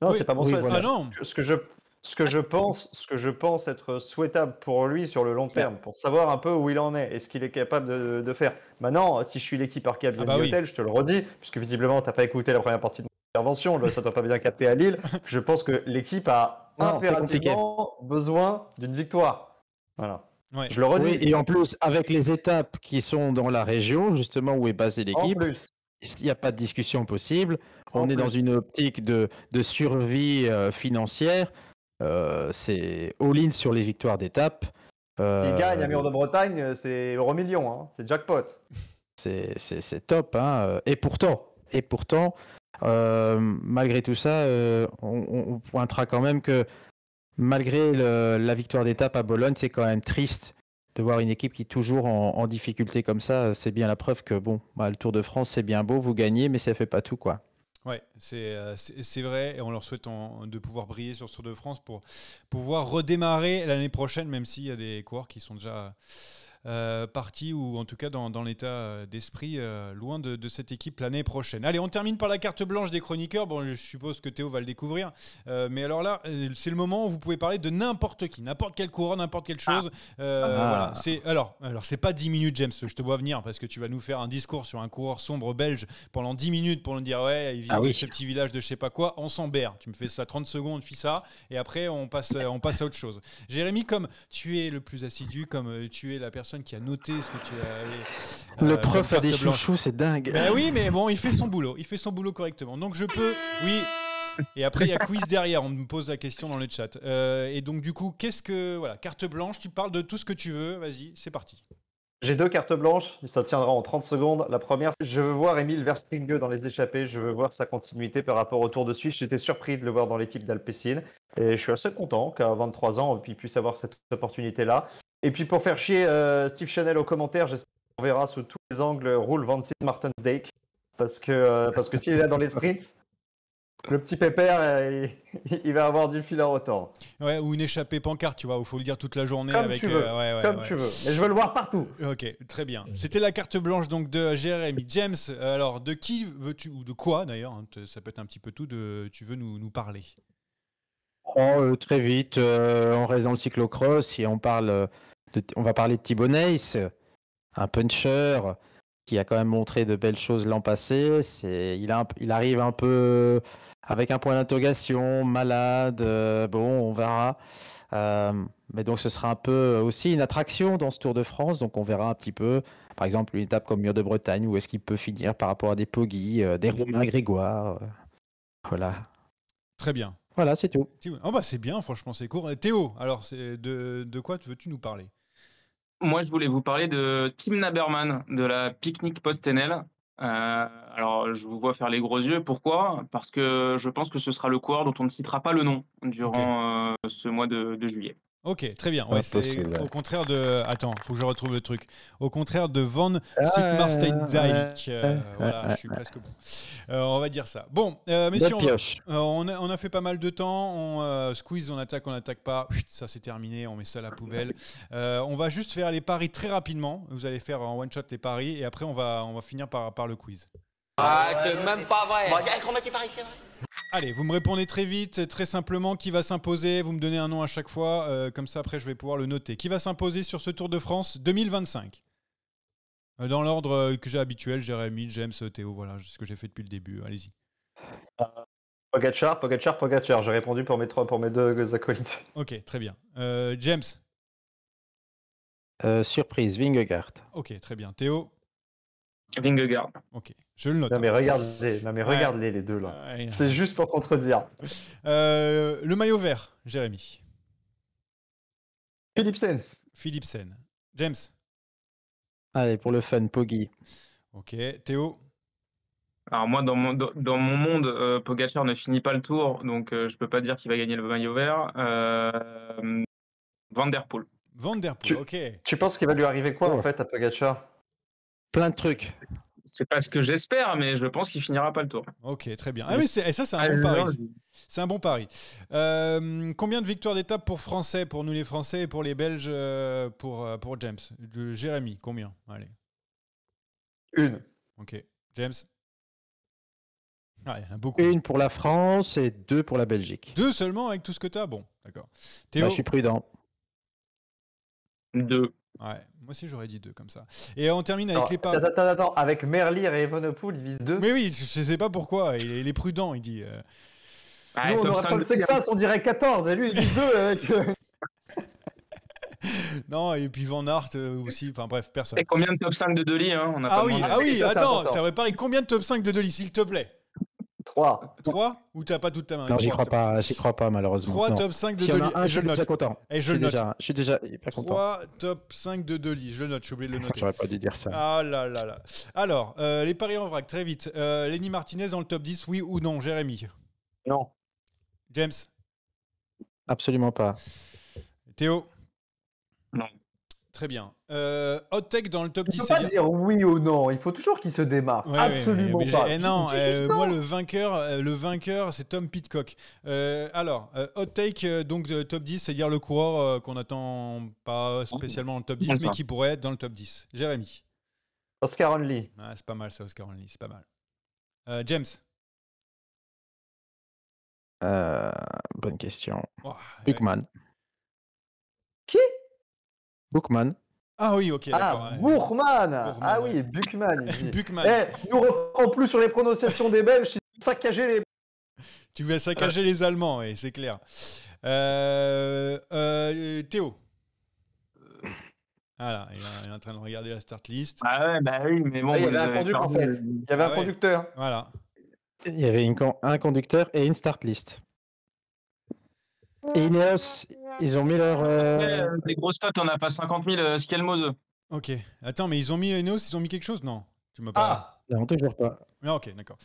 Non, c'est pas mon souhait.
Voilà.
non.
Ce que je pense être souhaitable pour lui sur le long terme, pour savoir un peu où il en est et ce qu'il est capable de faire. Maintenant, si je suis l'équipe Arcade Hotel, je te le redis, puisque visiblement tu n'as pas écouté la première partie de mon intervention, ça t'a pas bien capté à Lille. Je pense que l'équipe a impérativement besoin d'une victoire. Voilà.
Ouais.
Je le redis.
Oui, et en plus, avec les étapes qui sont dans la région, justement, où est basée l'équipe, il n'y a pas de discussion possible. On est dans une optique de survie financière. C'est all-in sur les victoires d'étape.
S'il gagne à Mur de Bretagne, c'est euro million, hein. C'est jackpot.
C'est top. Hein. Et pourtant, malgré tout ça, on pointera quand même que malgré la victoire d'étape à Bologne, c'est quand même triste de voir une équipe qui est toujours en difficulté comme ça. C'est bien la preuve que le Tour de France, c'est bien beau, vous gagnez, mais ça fait pas tout, quoi.
Ouais, c'est vrai, et on leur souhaite de pouvoir briller sur ce Tour de France pour pouvoir redémarrer l'année prochaine, même s'il y a des coureurs qui sont déjà partis, ou en tout cas dans l'état d'esprit loin de cette équipe l'année prochaine. Allez, on termine par la carte blanche des chroniqueurs. Bon, je suppose que Théo va le découvrir, mais alors là, c'est le moment où vous pouvez parler de n'importe qui, n'importe quel coureur, n'importe quelle chose. Voilà. Alors, c'est pas 10 minutes, James, je te vois venir, parce que tu vas nous faire un discours sur un coureur sombre belge pendant 10 minutes pour nous dire ouais, il vient de ce petit village de je sais pas quoi, on s'en berre. Tu me fais ça 30 secondes, fais ça, et après on passe à autre chose. Jérémy, comme tu es le plus assidu, comme tu es la personne qui a noté ce que tu as.
Le prof a des chouchous, c'est dingue.
Ben oui, mais bon, il fait son boulot correctement. Donc je peux, oui. Et après, il y a quiz derrière. On me pose la question dans le chat. Et donc, du coup, carte blanche, tu parles de tout ce que tu veux. Vas-y, c'est parti.
J'ai 2 cartes blanches, ça tiendra en 30 secondes. La première, je veux voir Emile Verspringue dans les échappées, je veux voir sa continuité par rapport au Tour de Suisse. J'étais surpris de le voir dans l'équipe d'Alpecin et je suis assez content qu'à 23 ans, il puisse avoir cette opportunité-là. Et puis pour faire chier Steve Chanel aux commentaires, j'espère qu'on verra sous tous les angles Roel van Sint Maartensdijk parce que s'il est là dans les sprints, le petit pépère, il va avoir du fil à retordre.
Ouais, ou une échappée pancarte, tu vois, où il faut le dire toute la journée.
Comme
avec,
tu veux, tu veux. Mais je veux le voir partout.
Ok, très bien. C'était la carte blanche donc de Jérémy. James, alors de qui veux-tu, ou de quoi d'ailleurs, hein, ça peut être un petit peu tout, tu veux nous parler?
Très vite, on reste dans le cyclocross et on va parler de Thibaut Nys, un puncher qui a quand même montré de belles choses l'an passé. Il arrive un peu avec un point d'interrogation, malade. On verra. Mais donc ce sera un peu aussi une attraction dans ce Tour de France. Donc on verra un petit peu, par exemple, une étape comme Mur de Bretagne, où est-ce qu'il peut finir par rapport à des Poggi, des Romain Grégoire. Voilà.
Très bien.
Voilà, c'est tout.
C'est bien, franchement, c'est court. Théo, alors de quoi veux-tu nous parler?
Moi, je voulais vous parler de Tim Naberman, de la Picnic Post-NL. Alors, je vous vois faire les gros yeux. Pourquoi? Parce que je pense que ce sera le coureur dont on ne citera pas le nom durant ce mois de juillet.
Ok, très bien. Ouais, c'est au contraire de... Attends, il faut que je retrouve le truc. Au contraire de Van Sint-Maartensdijk. Voilà, je suis presque bon. On va dire ça. Bon, messieurs, on a fait pas mal de temps. On squeeze, on n'attaque pas. Ça, c'est terminé. On met ça à la poubelle. On va juste faire les paris très rapidement. Vous allez faire en one-shot les paris. Et après, on va finir par le quiz.
Ah, c'est même pas vrai.
Bon, il y a un grand mec qui parie, c'est vrai.
Allez, vous me répondez très vite, très simplement, qui va s'imposer. Vous me donnez un nom à chaque fois, comme ça après je vais pouvoir le noter. Qui va s'imposer sur ce Tour de France 2025 ? Dans l'ordre que j'ai habituel, Jérémy, James, Théo, voilà, c'est ce que j'ai fait depuis le début. Allez-y.
Pogacar. J'ai répondu pour mes 2 acolytes.
Ok, très bien. James.
Surprise, Vingegaard.
Ok, très bien. Théo.
Vingegaard.
Ok, je le note.
Non mais regarde-les les deux là. Ouais. C'est juste pour contredire.
Le maillot vert, Jérémy. Philipsen. James.
Allez, pour le fun, Poggi.
Ok, Théo.
Alors moi, dans mon monde, Pogacar ne finit pas le Tour, donc je peux pas dire qu'il va gagner le maillot vert. Van der Poel.
Ok.
Tu penses qu'il va lui arriver quoi en fait à Pogacar ?
Plein de trucs.
C'est pas ce que j'espère, mais je pense qu'il finira pas le tour.
Ok, très bien. Ah oui, ça c'est un bon pari. C'est un bon pari. Combien de victoires d'étape pour Français, pour nous les Français et pour les Belges, pour James? Jérémy, combien? Allez.
1.
Ok. James? Ah, il y en a beaucoup.
1 pour la France et 2 pour la Belgique.
2 seulement avec tout ce que tu as? Bon, d'accord. Théo?
Bah, je suis prudent.
2.
Ouais, moi aussi j'aurais dit 2 comme ça. Et on termine avec les paris.
Attends. Avec Merlier et Evenepoel, ils visent 2.
Mais oui, je sais pas pourquoi. Il est prudent, il dit.
Nous, on aurait pas le Texas, on dirait 14. Et lui, il vise 2 avec.
Non, et puis Van Aert aussi. Enfin bref, personne.
Et combien de top 5 de Deli on a
Ah
pas
oui,
demandé.
ça, c'est
attends,
important.
ça aurait pareil. Combien de top 5 de Deli, s'il te plaît?
3.
3 ou t'as pas toute ta main?
Non, j'y crois pas, malheureusement.
3
Non.
top 5 de
S'il y en
Deli.
a un, je suis
le
déjà
note.
content.
Et je le note.
Je suis déjà hyper content.
3 top 5 de Deli. Je le note, j'ai oublié de le noter.
J'aurais pas dû dire ça.
Ah là là là. Alors, les paris en vrac, très vite. Lenny Martinez dans le top 10, oui ou non, Jérémy?
Non.
James?
Absolument pas.
Théo?
Non.
Très bien. Hot Tech dans le top
Il
10.
faut pas dire oui ou non. Il faut toujours qu'il se démarque.
Ouais,
Absolument
mais
pas.
non,
Dis juste non.
moi le vainqueur, c'est Tom Pidcock. Alors, hot take donc top 10, c'est-à-dire le coureur qu'on attend pas spécialement dans le top 10, mais qui pourrait être dans le top 10. Jérémy.
Oscar Only.
Ah, c'est pas mal ça, Oscar Only, c'est pas mal. James.
Bonne question.
Oh,
Buchmann.
Qui?
Buchmann.
Ah oui, ok, d'accord.
Ah, Bourman. Ah
ouais.
oui, Buchmann. il dit.
Buchmann.
Nous reprend plus sur les prononciations des Belges. Si tu saccagé les.
Tu vas saccager les Allemands, et c'est clair. Théo. Voilà, il est en train de regarder la start list.
Ah ouais, bah oui, mais bon.
Il y avait un conducteur en fait. Il y avait un
ouais.
conducteur.
Voilà.
Il y avait un conducteur et une start list. Et Ineos, ils ont mis leur.
Les grosses cotes, on n'a pas 50 000 Skelmose.
Ok. Attends, mais ils ont mis Enos, ils ont mis quelque chose? Non. Tu m'as pas.
Non, toujours pas.
Ah, ok, d'accord.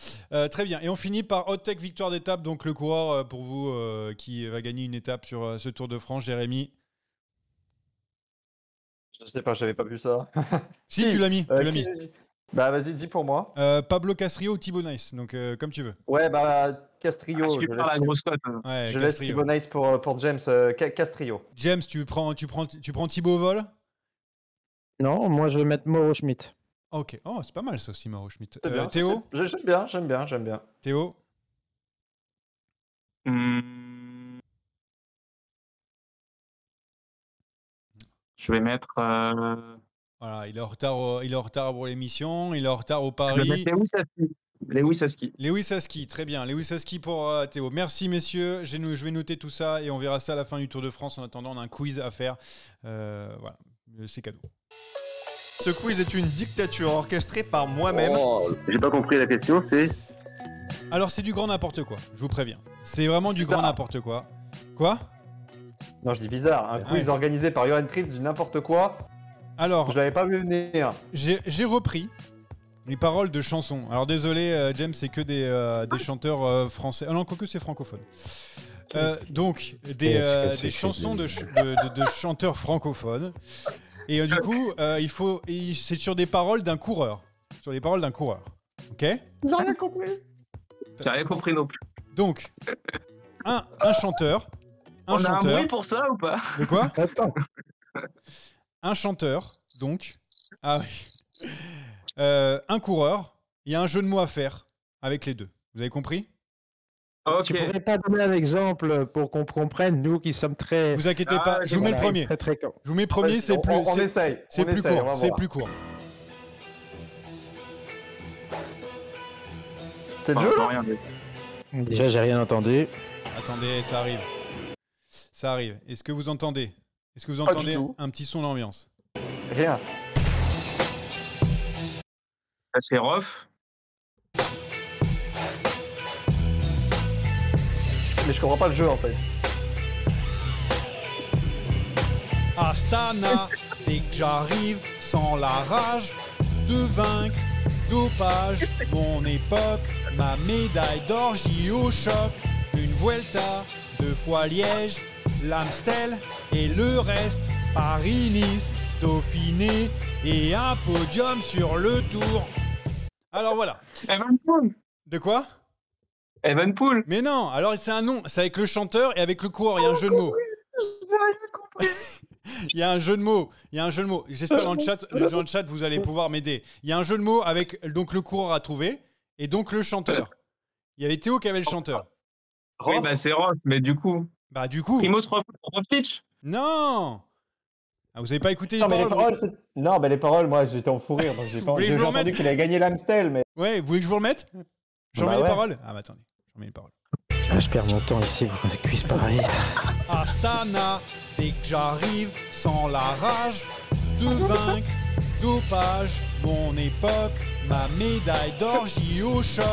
Très bien. Et on finit par Hot Tech victoire d'étape. Donc le coureur pour vous qui va gagner une étape sur ce Tour de France, Jérémy.
Je sais pas, j'avais pas vu ça.
Si, tu l'as mis. Tu l'as mis.
Bah vas-y, dis pour moi.
Pablo Castrillo ou Thibaut Nice. Donc comme tu veux.
Ouais, bah Castrillo.
Je suis pas la grosse cote.
Ouais,
Je laisse
Castrillo.
Thibaut Nice pour James. Castrillo.
James, tu prends Thibaut au vol?
Non, moi je vais mettre Mauro Schmidt.
Ok. Oh, c'est pas mal ça aussi, Mauro Schmidt.
C'est bien,
Théo?
J'aime bien.
Théo?
Je vais mettre.
Voilà, il est en retard pour l'émission, il est en retard au
Je vais
pari.
mettre Lewis Aski.
Lewis Aski, très bien. Lewis Aski pour Théo. Merci messieurs, je vais noter tout ça et on verra ça à la fin du Tour de France. En attendant, on a un quiz à faire. Voilà, c'est cadeau.
Ce quiz est une dictature orchestrée par moi-même.
J'ai pas compris la question, c'est...
Alors c'est du grand n'importe quoi, je vous préviens. C'est vraiment du grand n'importe quoi. Quoi?
Non, je dis bizarre. Un quiz organisé par Johan Tritz du n'importe quoi.
Alors,
Je l'avais pas vu venir.
j'ai repris les paroles de chansons. Alors désolé, James, c'est que des chanteurs français. Ah non, quoique c'est francophone. Donc, des chansons de chanteurs francophones. Et du coup, c'est sur des paroles d'un coureur. Sur les paroles d'un coureur. Ok?
J'ai rien compris.
J'ai rien compris non plus.
Donc, un chanteur.
On a un bruit pour ça ou pas?
De quoi?
Attends.
Un chanteur, donc. Ah oui. Un coureur. Il y a un jeu de mots à faire avec les deux. Vous avez compris?
Ok.
Tu pourrais pas donner un exemple pour qu'on comprenne, nous qui sommes très.
Vous inquiétez pas, je vous mets le premier. Je vous mets le premier, c'est plus.
On essaye.
C'est plus court. C'est plus court.
C'est le jeu là?
Déjà, j'ai rien entendu.
Attendez, ça arrive. Ça arrive. Est-ce que vous entendez? Est-ce que vous
Pas du
entendez
tout.
un petit son d'ambiance?
Rien.
Ça, c'est rough.
Mais je comprends pas le jeu en fait.
Astana, dès que j'arrive, sans la rage de vaincre, dopage, mon époque, ma médaille d'or, j'y au choc, une Vuelta, 2 fois Liège, l'Amstel et le reste, Paris-Nice, Dauphiné et un podium sur le Tour. Alors voilà.
Evenpool.
De quoi?
Evenpool.
Mais non, alors c'est un nom, c'est avec le chanteur et avec le coureur, il y a un jeu de mots. Il y a un jeu de mots, J'espère dans le chat, vous allez pouvoir m'aider. Il y a un jeu de mots avec donc le coureur à trouver et donc le chanteur. Il y avait Théo qui avait le chanteur.
Oui, bah c'est Ross, mais du coup.
Bah du coup.
Primoz Roglic.
Non. Ah, vous avez pas écouté
Non,
les
mais
paroles?
Non, mais les paroles, moi, j'étais en fou rire. Donc j'ai
le
entendu
remette
qu'il a gagné l'Amstel, mais.
Ouais, vous voulez que je vous remette? J'en mets les paroles? Ah bah attendez, j'en mets les paroles.
Je perds mon temps ici pour des cuisses pareilles.
Astana, dès que j'arrive, sans la rage de vaincre, dopage, mon époque, ma médaille d'or, JO choc,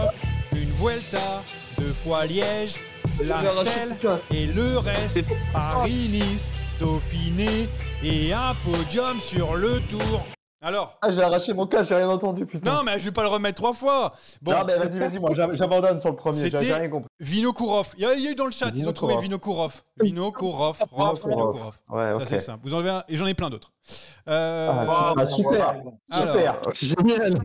une Vuelta, 2 fois Liège, l'Amstel et le reste, Paris-Nice, Dauphiné et un podium sur le Tour. Alors?
Ah, j'ai arraché mon casque, j'ai rien entendu, putain.
Non, mais je vais pas le remettre 3 fois. Bon.
Non, mais vas-y, moi, j'abandonne sur le premier, j'ai rien compris.
Vinokourov. Il y a eu dans le chat, ils ont trouvé Vinokourov. Vinokourov.
Ouais, ok.
Ça, c'est simple. Vous enlevez un, et j'en ai plein d'autres.
Super.
C'est génial.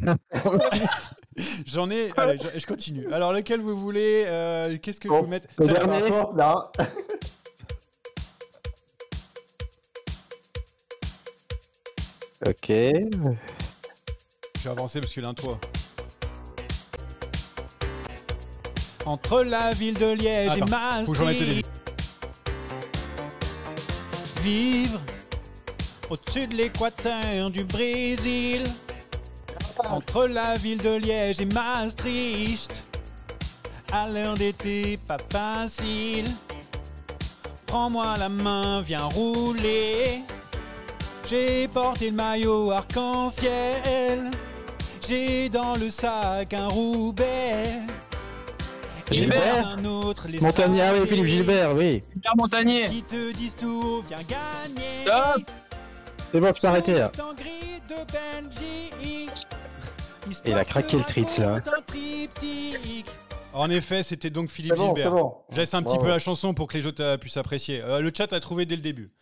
J'en ai. Allez, je continue. Alors, lequel vous voulez? Qu'est-ce que je vous mette?
Le dernier, là.
Ok.
Je vais avancer parce que l'intro. Entre la ville de Liège et Maastricht. Faut que j'en mette au début. Vivre au-dessus de l'équateur du Brésil. Entre la ville de Liège et Maastricht. À l'heure d'été, pas facile. Prends-moi la main, viens rouler. J'ai porté le maillot arc-en-ciel. J'ai dans le sac un Roubaix.
Gilbert
un autre, les
Montagnard, oui, Philippe Gilbert, oui.
Super Montagnier.
Qui te disent tout, viens gagner.
Stop.
C'est bon, tu peux arrêter là.
Et
il a craqué le tritz là.
En effet, c'était donc Philippe
Gilbert.
C'est bon. Je laisse un petit
Bravo.
peu la chanson pour que les autres puissent apprécier. Le chat a trouvé dès le début.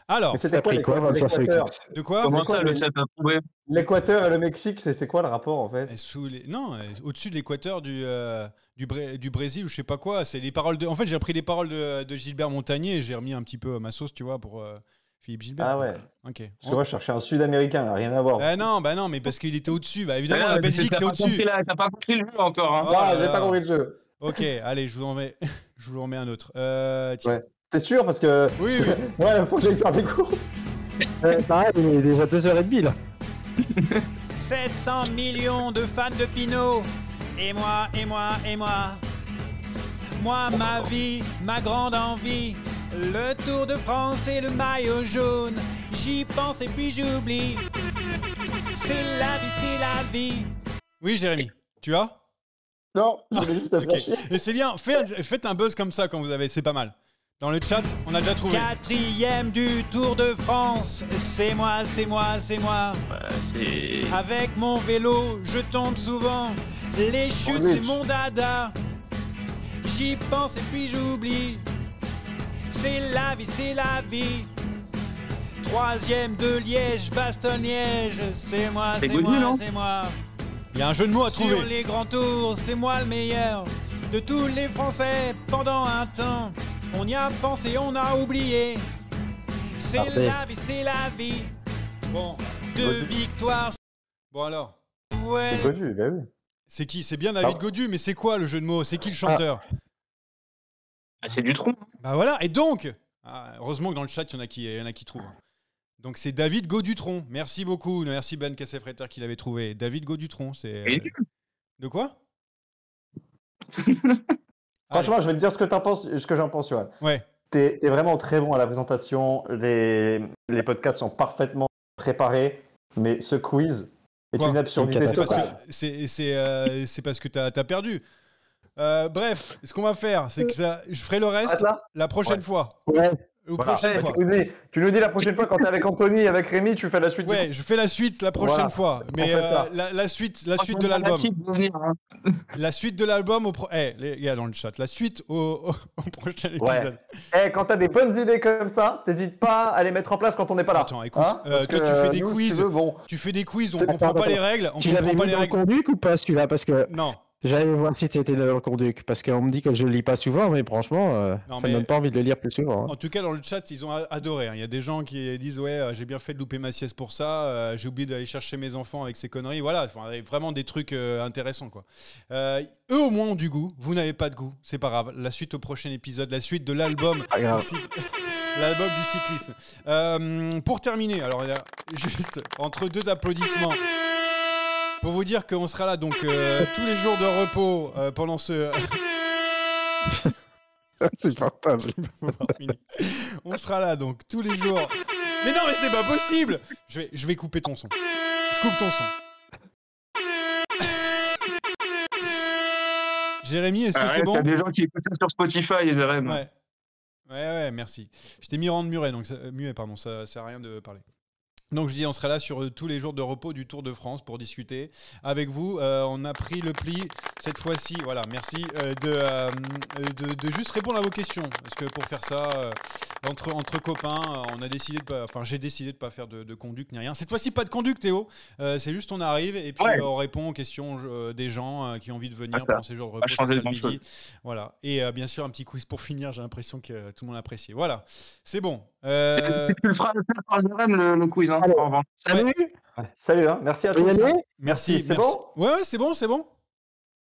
Alors,
Mais c'était
Après quoi,
l'Équateur
de quoi?
Comment ça, le chat a trouvé?
L'Équateur et le Mexique, c'est quoi le rapport en fait?
Non, au-dessus de l'équateur du Brésil ou je sais pas quoi. C'est les paroles de. En fait, j'ai repris les paroles de Gilbert Montagnier et j'ai remis un petit peu ma sauce, tu vois, pour Philippe Gilbert.
Ah ouais.
Ok.
Parce que moi, je cherchais un Sud-Américain, là, rien à voir.
Non, mais parce qu'il était au-dessus. Bah évidemment, la Belgique c'est au-dessus.
T'as pas compris le jeu encore. Hein.
Ah, j'ai pas compris le jeu.
Ok, allez, je vous en remets un autre. Tiens.
Ouais. T'es sûr? Parce que.
Oui.
Ouais, faut que j'aille faire des cours.
Pareil, il est déjà 2h30 là.
700 millions de fans de Pinot. Et moi. Moi, ma vie, ma grande envie. Le Tour de France et le maillot jaune. J'y pense et puis j'oublie. C'est la vie. Oui, Jérémy, tu as?
Non, je voulais juste te flasher.
Et c'est bien, faites un buzz comme ça quand vous avez, c'est pas mal. Dans le chat, on a déjà trouvé. 4e du Tour de France, c'est moi. Avec mon vélo, je tombe souvent. Les chutes, c'est mon dada. J'y pense et puis j'oublie. C'est la vie. 3e de Liège, Bastogne-Liège, c'est moi. Il y a un jeu de mots à trouver. Sur les grands tours, c'est moi le meilleur de tous les Français pendant un temps. On y a pensé, on a oublié. C'est la vie. Bon, 2 victoires. Bon alors. Ouais.
C'est Godu, bah oui.
C'est qui? C'est bien David Godu, mais c'est quoi le jeu de mots? C'est qui le chanteur?
C'est Dutronc.
Bah voilà, et donc heureusement que dans le chat, il y en a qui trouvent. Donc c'est David Gaudutron. Merci beaucoup. Merci Ben Cassefreiter qui l'avait trouvé. David Gaudutron, c'est... De quoi?
Franchement, je vais te dire ce que j'en pense, Johan.
Ouais.
T'es vraiment très bon à la présentation. Les podcasts sont parfaitement préparés. Mais ce quiz est une absurdité.
C'est parce que t'as perdu. Bref, ce qu'on va faire, c'est que je ferai le reste la prochaine fois.
Ouais.
prochaine fois.
Tu nous dis la prochaine fois quand t'es avec Anthony et avec Rémi, tu fais la suite.
Ouais, je fais la suite la prochaine fois. Mais la suite de l'album. La suite de l'album les gars dans le chat, la suite au prochain épisode.
Quand t'as des bonnes idées comme ça, t'hésites pas à les mettre en place quand on n'est pas là.
Attends, écoute, toi tu fais des quiz. Tu fais des quiz, on comprend pas les règles.
Tu l'avais mis dans le conduit ou pas celui-là? Parce que
non.
J'allais voir si c'était dans le conduit, parce qu'on me dit que je le lis pas souvent, mais franchement, ça me donne pas envie de le lire plus souvent. Hein.
En tout cas, dans le chat, ils ont adoré. Il y a des gens qui disent j'ai bien fait de louper ma sieste pour ça, j'ai oublié d'aller chercher mes enfants avec ces conneries. Voilà, vraiment des trucs intéressants, quoi. Eux au moins ont du goût. Vous n'avez pas de goût, c'est pas grave. La suite au prochain épisode, la suite de l'album. L'album du cyclisme. Pour terminer, alors il y a juste entre deux applaudissements. Pour vous dire qu'on sera là donc tous les jours de repos pendant ce...
C'est portable.
On sera là donc tous les jours. Mais non mais c'est pas possible. Je vais couper ton son. Je coupe ton son. Jérémy, est-ce que c'est bon?
Il y a des gens qui écoutent ça sur Spotify, Jérémy.
Ouais, merci. Je t'ai mis en muet, donc ça sert à rien de parler. Donc je dis, on sera là sur tous les jours de repos du Tour de France pour discuter avec vous. On a pris le pli cette fois-ci, voilà, merci, de juste répondre à vos questions. Parce que pour faire ça, entre copains, j'ai décidé de pas faire de conduite ni rien. Cette fois-ci, pas de conduite, Théo. C'est juste on arrive et puis on répond aux questions des gens qui ont envie de venir pendant ces jours de repos. C'est le midi. Voilà. Et bien sûr, un petit quiz pour finir. J'ai l'impression que tout le monde apprécie. Voilà, c'est bon.
Tu le feras le quiz. Hein,
salut. Salut, hein. Merci à tous.
Merci.
C'est bon?
Ouais, c'est bon.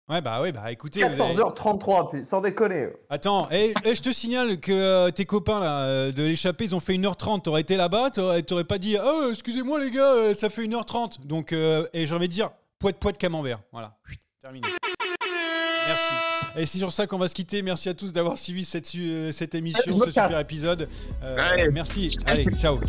Ouais, bah écoutez.
14h33, puis sans déconner.
Attends, je te signale que tes copains là, de l'échappée, ils ont fait 1h30. T'aurais été là-bas, t'aurais pas dit excusez-moi les gars, ça fait 1h30. Donc, et j'ai envie de dire poète camembert. Voilà, terminé. Merci. Et c'est sur ça qu'on va se quitter. Merci à tous d'avoir suivi cette émission, ce super épisode. Merci. Allez, ciao.